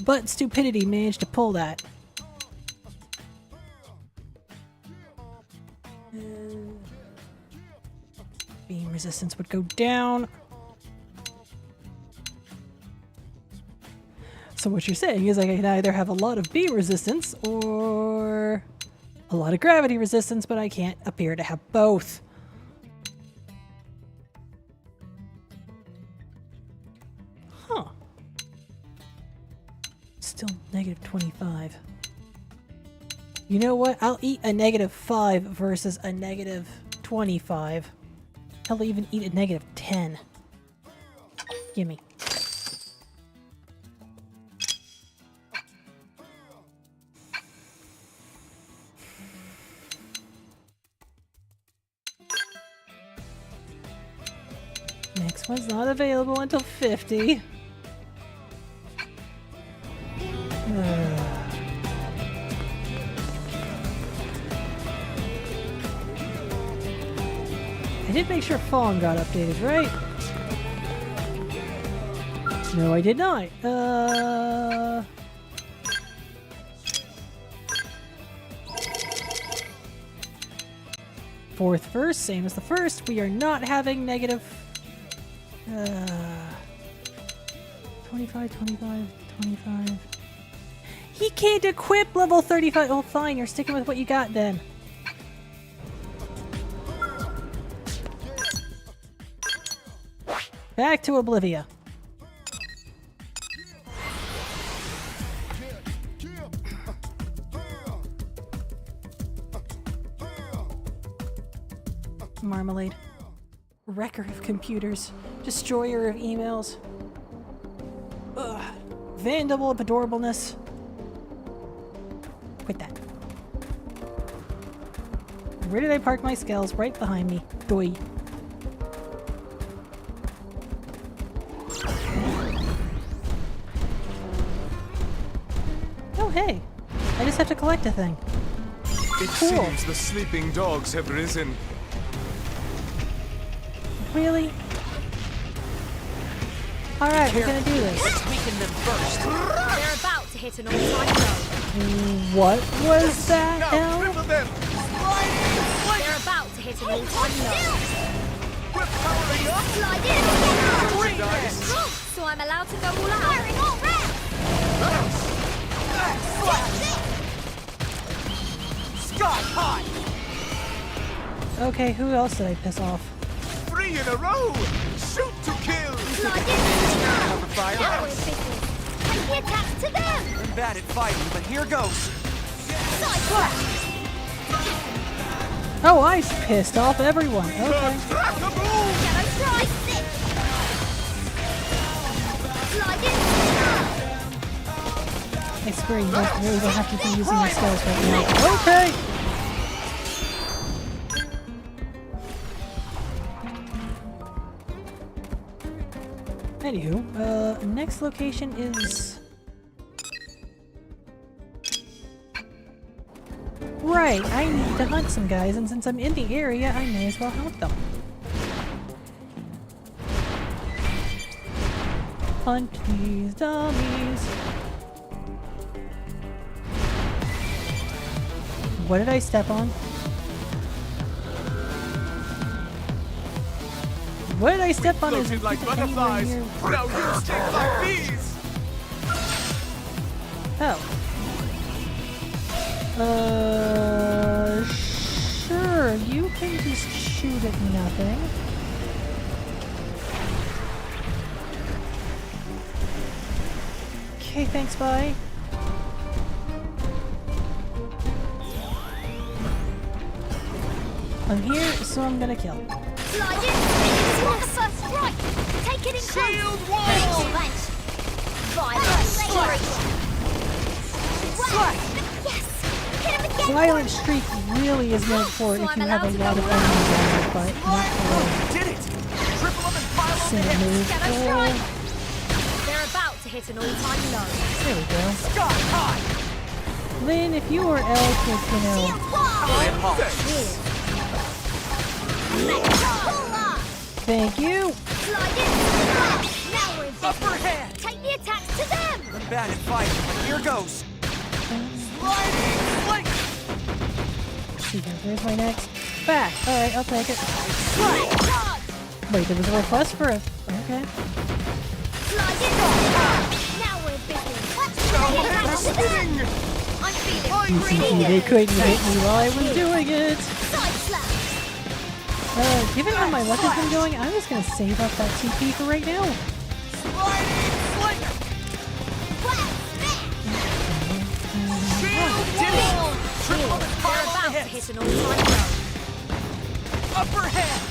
Speaker 1: butt stupidity managed to pull that? Beam resistance would go down. So what you're saying is I can either have a lot of beam resistance or a lot of gravity resistance, but I can't appear to have both. Huh. Still negative 25. You know what? I'll eat a negative 5 versus a negative 25. I'll even eat a negative 10. Gimme. Next one's not available until 50. I did make sure Fawn got updated, right? No, I did not. Fourth verse, same as the first. We are not having negative 25, 25, 25. He can't equip level 35. Oh, fine. You're sticking with what you got then. Back to Oblivia. Marmalade. Wrecker of computers. Destroyer of emails. Ugh. Vandal of adorableness. Quit that. Where did I park my scales? Right behind me. Doi. Oh, hey. I just have to collect a thing.
Speaker 11: It
Speaker 1: Cool.
Speaker 11: seems the sleeping dogs have risen.
Speaker 1: Really? Alright, we're gonna do this.
Speaker 9: Let's weaken them first.
Speaker 2: They're about to hit an all-time low.
Speaker 1: What was that
Speaker 11: Now,
Speaker 1: hell?
Speaker 11: dribble them!
Speaker 2: They're about to hit an all-time low.
Speaker 11: We're powering up!
Speaker 2: Slide in. So I'm allowed to go all out. Firing all round.
Speaker 9: Sky high!
Speaker 1: Okay, who else did I piss off?
Speaker 11: 3 in a row! Shoot to kill!
Speaker 2: Slide in.
Speaker 9: Cover fire.
Speaker 2: Now we're in business. Take the attacks to them.
Speaker 9: I'm bad at fighting, but here goes.
Speaker 2: Side slash.
Speaker 1: Oh, I pissed off everyone. Okay.
Speaker 2: Shadow strike. Slide in.
Speaker 1: I swear you guys really don't have to be using your skills right now. Okay! Anywho, next location is... Right, I need to hunt some guys, and since I'm in the area, I may as well help them. Hunt these dummies. What did I step on? What did I step on? Is
Speaker 11: Floated like
Speaker 1: anywhere
Speaker 11: butterflies.
Speaker 1: near-
Speaker 11: Now you sting like bees!
Speaker 1: Oh. Sure, you can just shoot at nothing. Okay, thanks, bye. I'm here, so I'm gonna kill.
Speaker 2: Slide in. Swat the first strike. Take it in close.
Speaker 11: Shield wall!
Speaker 2: Punch. Violent strike. Yes. Hit him again.
Speaker 1: Violent Streak really is meant for if you have a lot of enemies on it, but not for
Speaker 9: Did it! Triple them and pile
Speaker 1: a
Speaker 9: on the
Speaker 1: single
Speaker 9: hits.
Speaker 1: move.
Speaker 2: Shadow
Speaker 1: Oh,
Speaker 2: strike. They're about to hit an all-time low.
Speaker 1: there we go.
Speaker 9: Sky high!
Speaker 1: Lynn, if you or Elle could, you know,
Speaker 9: And halt.
Speaker 1: thank you.
Speaker 2: Slide in. Now we're in business.
Speaker 9: Upper hand!
Speaker 2: Take the attacks to them.
Speaker 9: I'm bad at fighting, but here goes. Sliding flank!
Speaker 1: Let's see here, where's my next? Back. Alright, I'll take it.
Speaker 2: Slide. Charge.
Speaker 1: Wait, there was a request for a... Okay.
Speaker 2: Slide in. Now we're in business. I'm feeling pretty
Speaker 1: They
Speaker 2: good.
Speaker 1: couldn't hit me while I was doing it.
Speaker 2: Side slap.
Speaker 1: Given how my luck has been going, I'm just gonna save up that TP for right now.
Speaker 9: Sliding flank! Shield did it! Triple them and
Speaker 2: They're
Speaker 9: pile on
Speaker 2: about
Speaker 9: the
Speaker 2: to
Speaker 9: hits.
Speaker 2: hit an all-time low.
Speaker 9: Upper hand!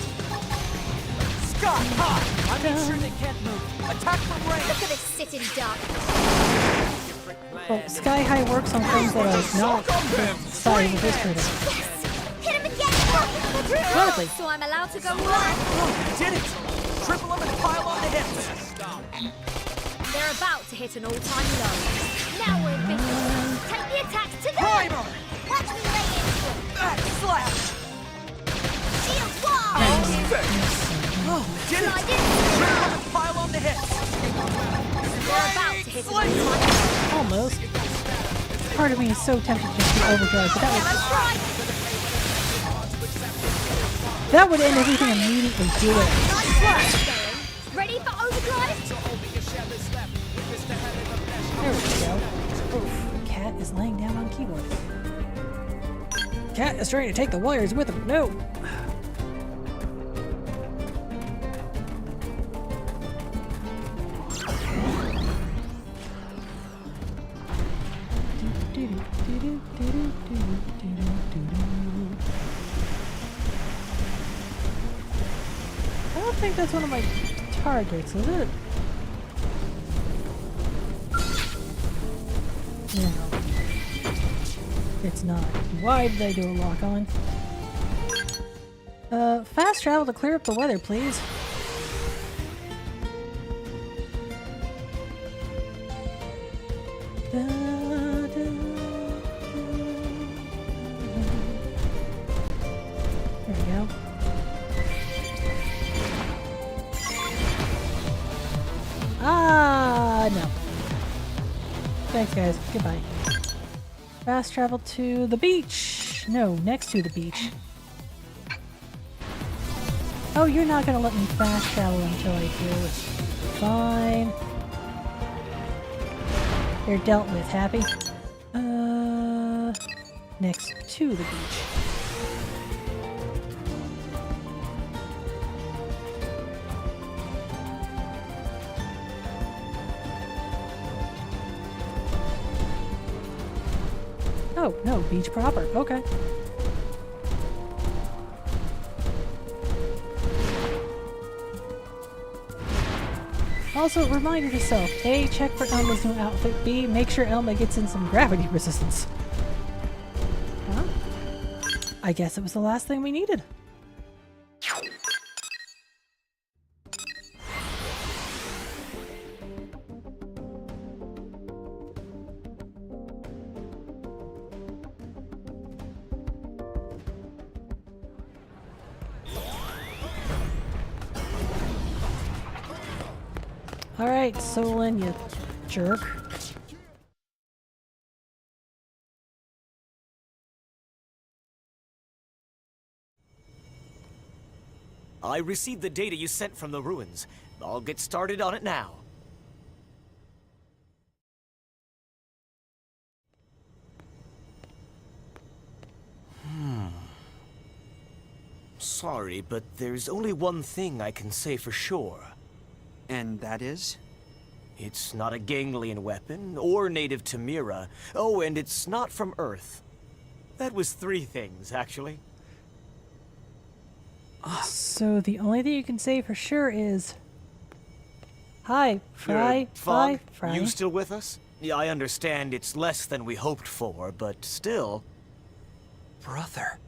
Speaker 9: Sky high! I make sure they can't move. Attack from range!
Speaker 2: Look at this sitting duck.
Speaker 1: Well, Sky High works on things that are not side of this critic.
Speaker 2: Yes! Hit him again!
Speaker 1: Gladly.
Speaker 2: So I'm allowed to go one.
Speaker 9: Did it! Triple them and pile on the hits.
Speaker 2: They're about to hit an all-time low. Now we're in business. Take the attacks to them.
Speaker 9: Primer!
Speaker 2: Watch me lay into it.
Speaker 9: Back slash!
Speaker 2: Shield wall.
Speaker 9: Oh, did it!
Speaker 2: Slide in.
Speaker 9: Triple them and pile on the hits.
Speaker 2: They're about to hit an all-time low.
Speaker 1: Almost. Part of me is so tempted to just do overdrive, but
Speaker 2: Shadow strike.
Speaker 1: that would end everything immediately. Do it.
Speaker 2: Nice work. Ready for overdrive?
Speaker 1: There we go. Oof. Cat is laying down on keyboard. Cat is trying to take the wires with him. No. I don't think that's one of my targets, is it? No. It's not. Why did I do a lock on? Fast travel to clear up the weather, please. There we go. Ah, no. Thanks, guys. Goodbye. Fast travel to the beach. No, next to the beach. Oh, you're not gonna let me fast travel until I do. Fine. They're dealt with. Happy? Next to the beach. Oh, no, beach proper. Okay. Also, remind yourself, A, check for Elma's new outfit, B, make sure Elma gets in some gravity resistance. Huh? I guess it was the last thing we needed. Alright, Solon, you jerk.
Speaker 7: I received the data you sent from the ruins. I'll get started on it now. Sorry, but there's only one thing I can say for sure.
Speaker 9: And that is?
Speaker 7: It's not a ganglion weapon, or native to Mira. Oh, and it's not from Earth. That was 3 things, actually.
Speaker 1: So the only thing you can say for sure is... Hi, Fry.
Speaker 7: Fog,
Speaker 1: Fry.
Speaker 7: you still with us? Yeah, I understand it's less than we hoped for, but still...
Speaker 9: Brother.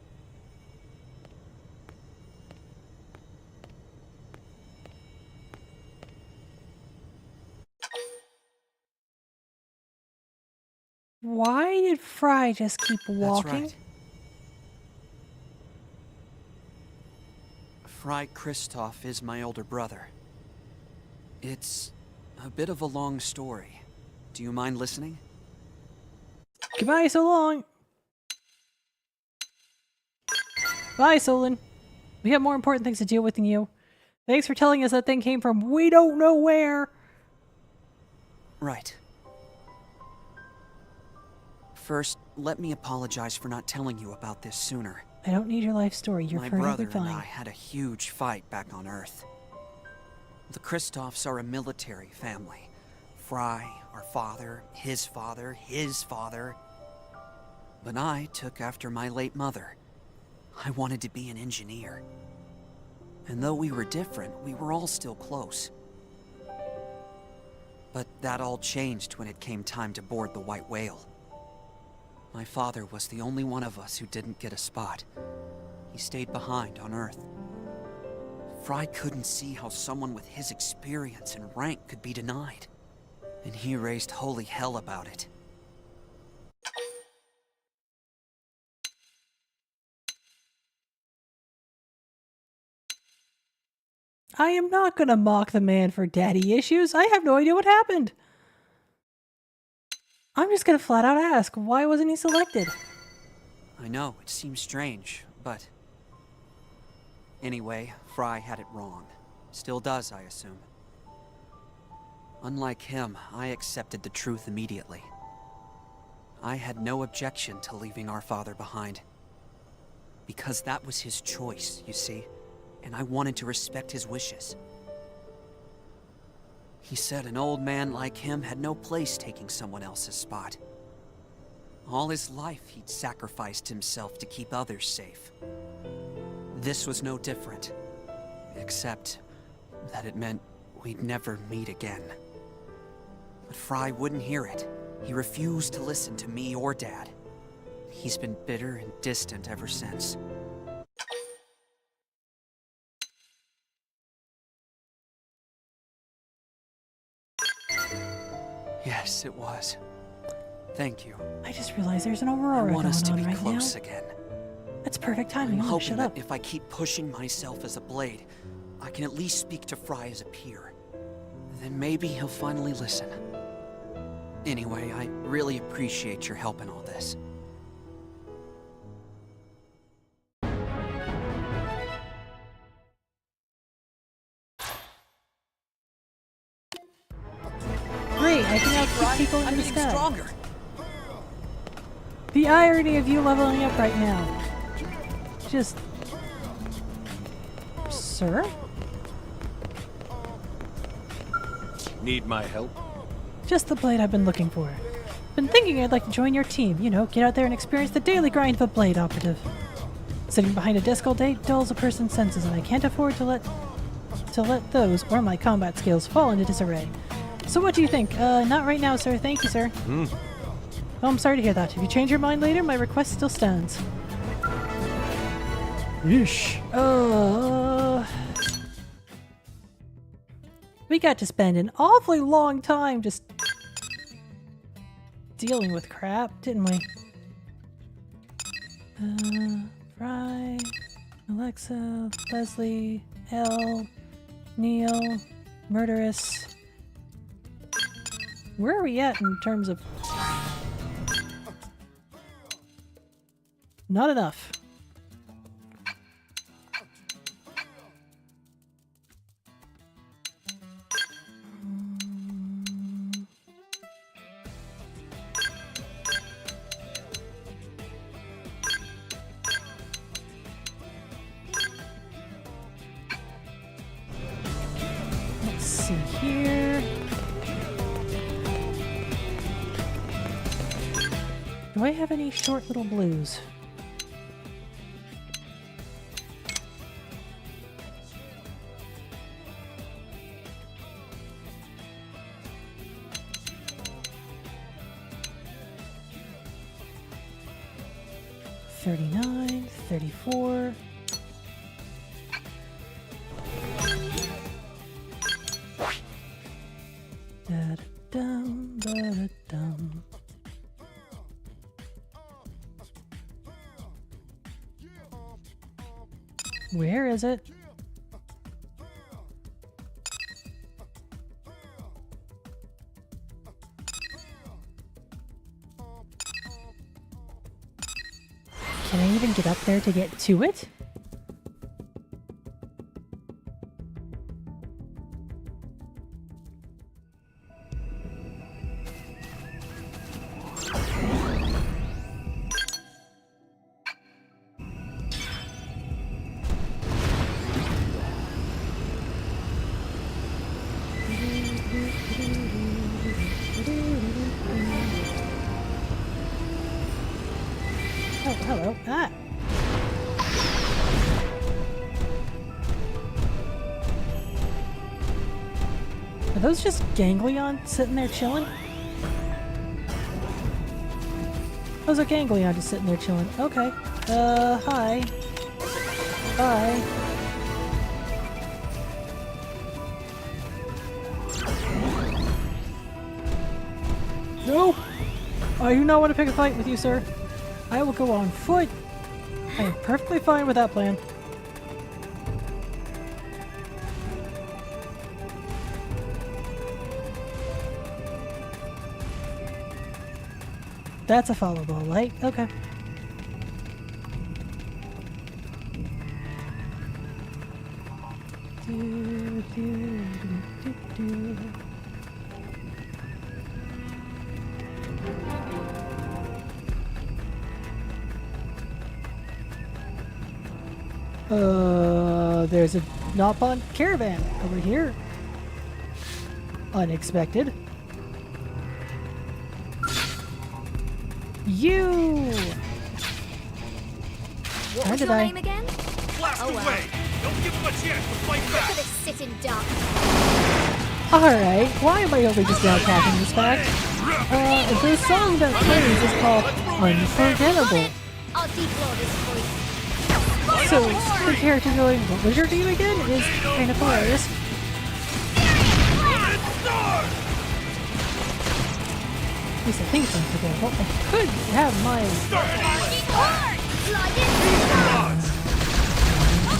Speaker 1: Why did Fry just keep walking?
Speaker 9: That's right. Fry Kristoff is my older brother. It's a bit of a long story. Do you mind listening?
Speaker 1: Goodbye, so long. Bye, Solon. We have more important things to deal with than you. Thanks for telling us that thing came from we don't know where.
Speaker 9: Right. First, let me apologize for not telling you about this sooner.
Speaker 1: I don't need your life story. You're
Speaker 9: My
Speaker 1: forever
Speaker 9: brother
Speaker 1: fine.
Speaker 9: and I had a huge fight back on Earth. The Kristoffs are a military family. Fry, our father, his father, his father. But I took after my late mother. I wanted to be an engineer. And though we were different, we were all still close. But that all changed when it came time to board the White Whale. My father was the only one of us who didn't get a spot. He stayed behind on Earth. Fry couldn't see how someone with his experience and rank could be denied. And he raised holy hell about it.
Speaker 1: I am not gonna mock the man for daddy issues. I have no idea what happened. I'm just gonna flat out ask, why wasn't he selected?
Speaker 9: I know, it seems strange, but... Anyway, Fry had it wrong. Still does, I assume. Unlike him, I accepted the truth immediately. I had no objection to leaving our father behind. Because that was his choice, you see, and I wanted to respect his wishes. He said an old man like him had no place taking someone else's spot. All his life, he'd sacrificed himself to keep others safe. This was no different, except that it meant we'd never meet again. But Fry wouldn't hear it. He refused to listen to me or Dad. He's been bitter and distant ever since. Yes, it was. Thank you.
Speaker 1: I just realized there's an
Speaker 9: I
Speaker 1: aurora
Speaker 9: want us to
Speaker 1: going
Speaker 9: be
Speaker 1: on right
Speaker 9: close
Speaker 1: now.
Speaker 9: again.
Speaker 1: That's perfect timing.
Speaker 9: I'm
Speaker 1: Oh,
Speaker 9: hoping
Speaker 1: shut
Speaker 9: that
Speaker 1: up.
Speaker 9: if I keep pushing myself as a blade, I can at least speak to Fry as a peer. Then maybe he'll finally listen. Anyway, I really appreciate your help in all this.
Speaker 1: Great, I can now kick people into
Speaker 9: I'm
Speaker 1: the
Speaker 9: getting
Speaker 1: sky.
Speaker 9: stronger.
Speaker 1: The irony of you leveling up right now. Just... Sir?
Speaker 11: Need my help?
Speaker 1: Just the blade I've been looking for. Been thinking I'd like to join your team, you know, get out there and experience the daily grind of a blade operative. Sitting behind a desk all day dulls a person's senses, and I can't afford to let those or my combat skills fall into disarray. So what do you think? Not right now, sir. Thank you, sir. Oh, I'm sorry to hear that. If you change your mind later, my request still stands. Yeesh. We got to spend an awfully long time just dealing with crap, didn't we? Fry, Alexa, Leslie, Elle, Neil, Murderous. Where are we at in terms of... Not enough. Let's see here. Do I have any short little blues? $39, $34. Da-da-dum, da-da-dum. Where is it? Can I even get up there to get to it? Oh, hello. Ah! Are those just ganglions sitting there chilling? Those are ganglion just sitting there chilling. Okay. Hi. Bye. No! I do not want to pick a fight with you, sir. I will go on foot. I am perfectly fine with that plan. That's a follow ball, right? Okay. There's a Nopon caravan over here. Unexpected. You!
Speaker 2: What was
Speaker 1: did
Speaker 2: your
Speaker 1: I-
Speaker 2: name again?
Speaker 11: Blast
Speaker 2: Oh, well.
Speaker 11: away! Don't give him a chance to fight
Speaker 2: Look
Speaker 11: back!
Speaker 2: at this sitting duck.
Speaker 1: Alright, why am I only just now catching this fact? The song that plays is called Unforgettable.
Speaker 2: I'll deploy this for you.
Speaker 1: So, the character going, what was your name again? Is kind of hilarious. At least I think it's unforgettable. I could have my...
Speaker 2: Slide in.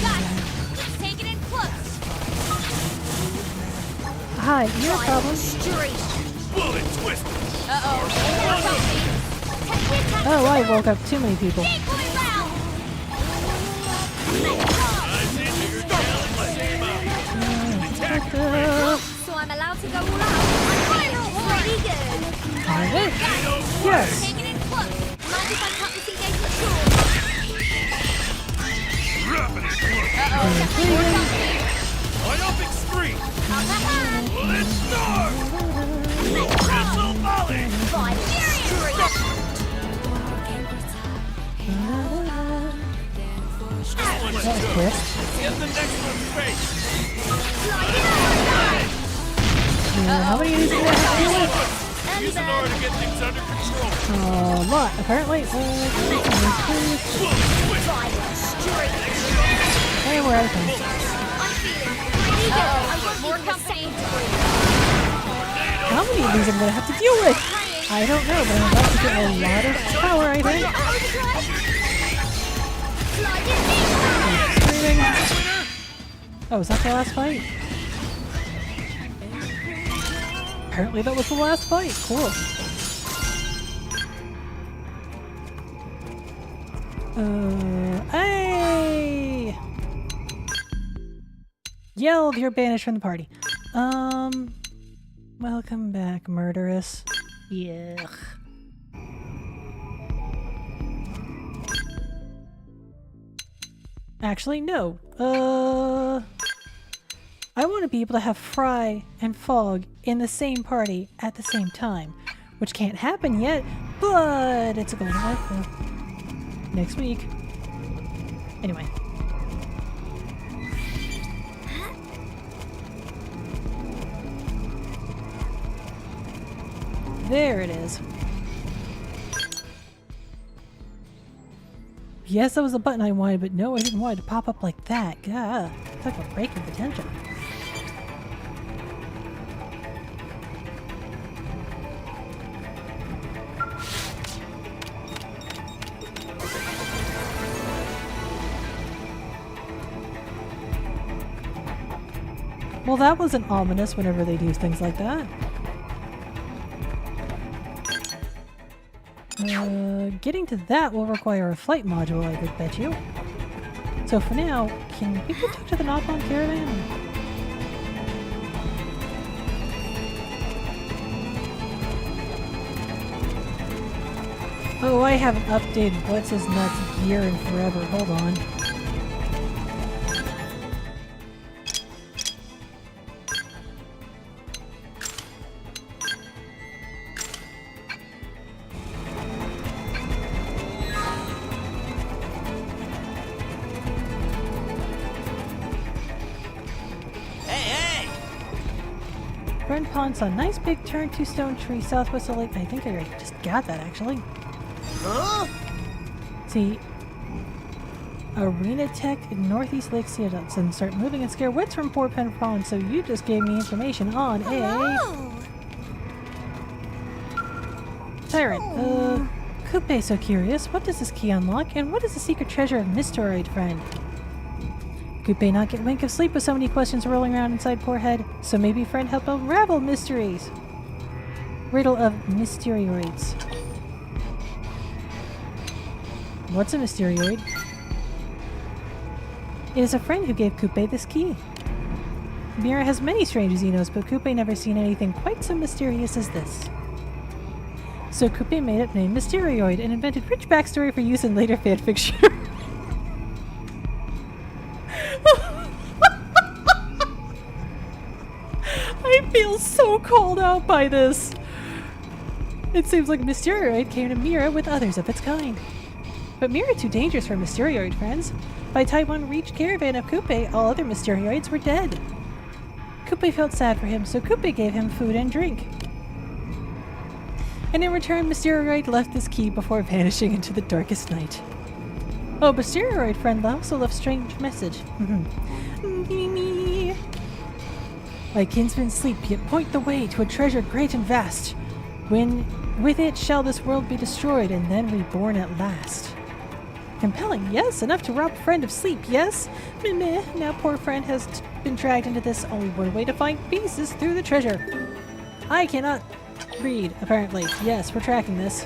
Speaker 2: Got it. Let's take it in close.
Speaker 1: Hi, your problem.
Speaker 2: Straight.
Speaker 11: Bullet twist.
Speaker 1: Oh, I woke up too many people.
Speaker 2: Decoy round. So I'm allowed to go all out. Pretty good.
Speaker 1: Alright. Yes.
Speaker 2: Take it in close. Mind if I cut this engagement short?
Speaker 11: Line up extreme.
Speaker 2: Out the hand.
Speaker 11: Let's start. Wrestle volley.
Speaker 2: Fight street.
Speaker 1: That was quick.
Speaker 11: Get the next one straight.
Speaker 2: Slide in.
Speaker 1: How many of these do I have to deal with?
Speaker 11: Use an R to get things under control.
Speaker 1: A lot, apparently.
Speaker 2: Fight street.
Speaker 1: Hey, where are they?
Speaker 2: I'm feeling pretty good. I want more company.
Speaker 1: How many of these am I going to have to deal with? I don't know, but I'm about to get a lot of power, I think.
Speaker 2: Slide in.
Speaker 1: Screaming. Oh, is that the last fight? Apparently that was the last fight. Cool. Hey! Yell if you're banished from the party. Welcome back, murderous. Yuck. Actually, no. I want to be able to have Fry and Fog in the same party at the same time, which can't happen yet, but it's going to happen next week. Anyway. There it is. Yes, that was the button I wanted, but no, I didn't want it to pop up like that. God, talk about breaking potential. Well, that wasn't ominous whenever they do things like that. Getting to that will require a flight module, I would bet you. So for now, can we go talk to the knock-on caravan? Oh, I haven't updated what's his nuts gear in forever. Hold on. Friend Pond saw a nice big turn 2 stone tree southwest of lake. I think I already just got that actually.
Speaker 11: Huh?
Speaker 1: See, Arena Tech in Northeast Lake Seattle and start moving and scare wits from Port Pen Pond. So you just gave me information on a tyrant. Coupe so curious. What does this key unlock? And what is the secret treasure of Mysteroid Friend? Coupe not get wink of sleep with so many questions rolling around inside poor head, so maybe friend help unravel mysteries. Riddle of Mysterioids. What's a Mysterioid? It is a friend who gave Coupe this key. Mira has many strange Xenos, but Coupe never seen anything quite so mysterious as this. So Coupe made up name Mysterioid and invented rich backstory for use in later fanfiction. I feel so called out by this. It seems like Mysterioid came to Mira with others of its kind. But Mira too dangerous for Mysterioid friends. By the time one reached caravan of Coupe, all other Mysterioids were dead. Coupe felt sad for him, so Coupe gave him food and drink. And in return, Mysterioid left this key before vanishing into the darkest night. Oh, Mysterioid friend also left strange message. My kinsmen sleep, yet point the way to a treasure great and vast. When With it shall this world be destroyed and then reborn at last. Compelling, yes. Enough to rob friend of sleep, yes. Meh meh. Now poor friend has been dragged into this. Only one way to find peace is through the treasure. I cannot read, apparently. Yes, we're tracking this.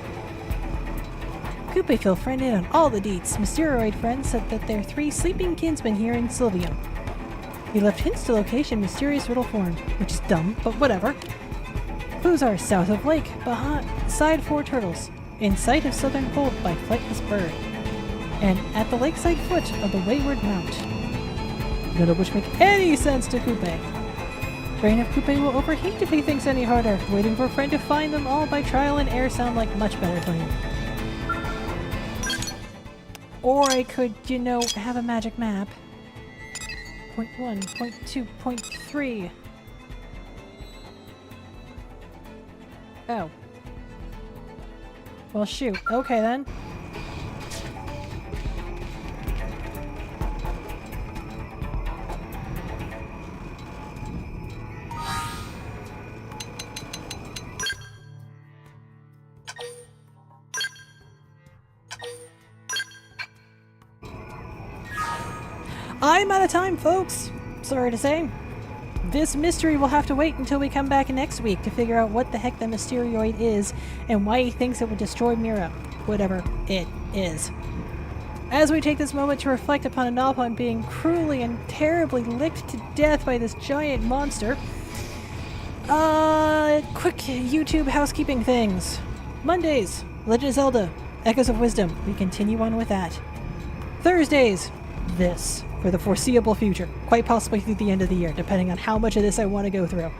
Speaker 1: Coupe fill friend in on all the deets. Mysterioid friend said that there are 3 sleeping kinsmen here in Sylvium. He left hints to location mysterious riddle formed, which is dumb, but whatever. Clues are south of lake, beside 4 turtles, in sight of southern fold by flightless bird, and at the lakeside foot of the wayward mount. None of which make any sense to Coupe. Brain of Coupe will overheat if he thinks any harder. Waiting for a friend to find them all by trial and error sound like much better plan. Or I could, you know, have a magic map. Point 1, point 2, point 3. Oh. Well, shoot. Okay, then. I'm out of time, folks! Sorry to say. This mystery will have to wait until we come back next week to figure out what the heck the Mysterioid is and why he thinks it would destroy Mira, whatever it is. As we take this moment to reflect upon Anopon being cruelly and terribly licked to death by this giant monster, quick YouTube housekeeping things. Mondays, Legend of Zelda, Echoes of Wisdom. We continue on with that. Thursdays, this. For the foreseeable future. Quite possibly through the end of the year, depending on how much of this I want to go through.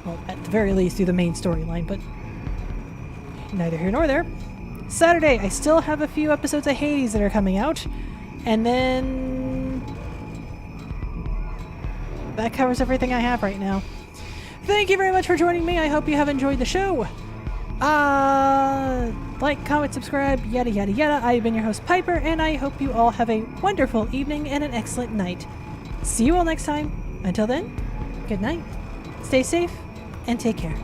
Speaker 1: Well, at the very least through the main storyline, but neither here nor there. Saturday, I still have a few episodes of Hades that are coming out. And then that covers everything I have right now. Thank you very much for joining me. I hope you have enjoyed the show. Like, comment, subscribe, yada yada yada. I've been your host Piper, and I hope you all have a wonderful evening and an excellent night. See you all next time. Until then, good night, stay safe, and take care.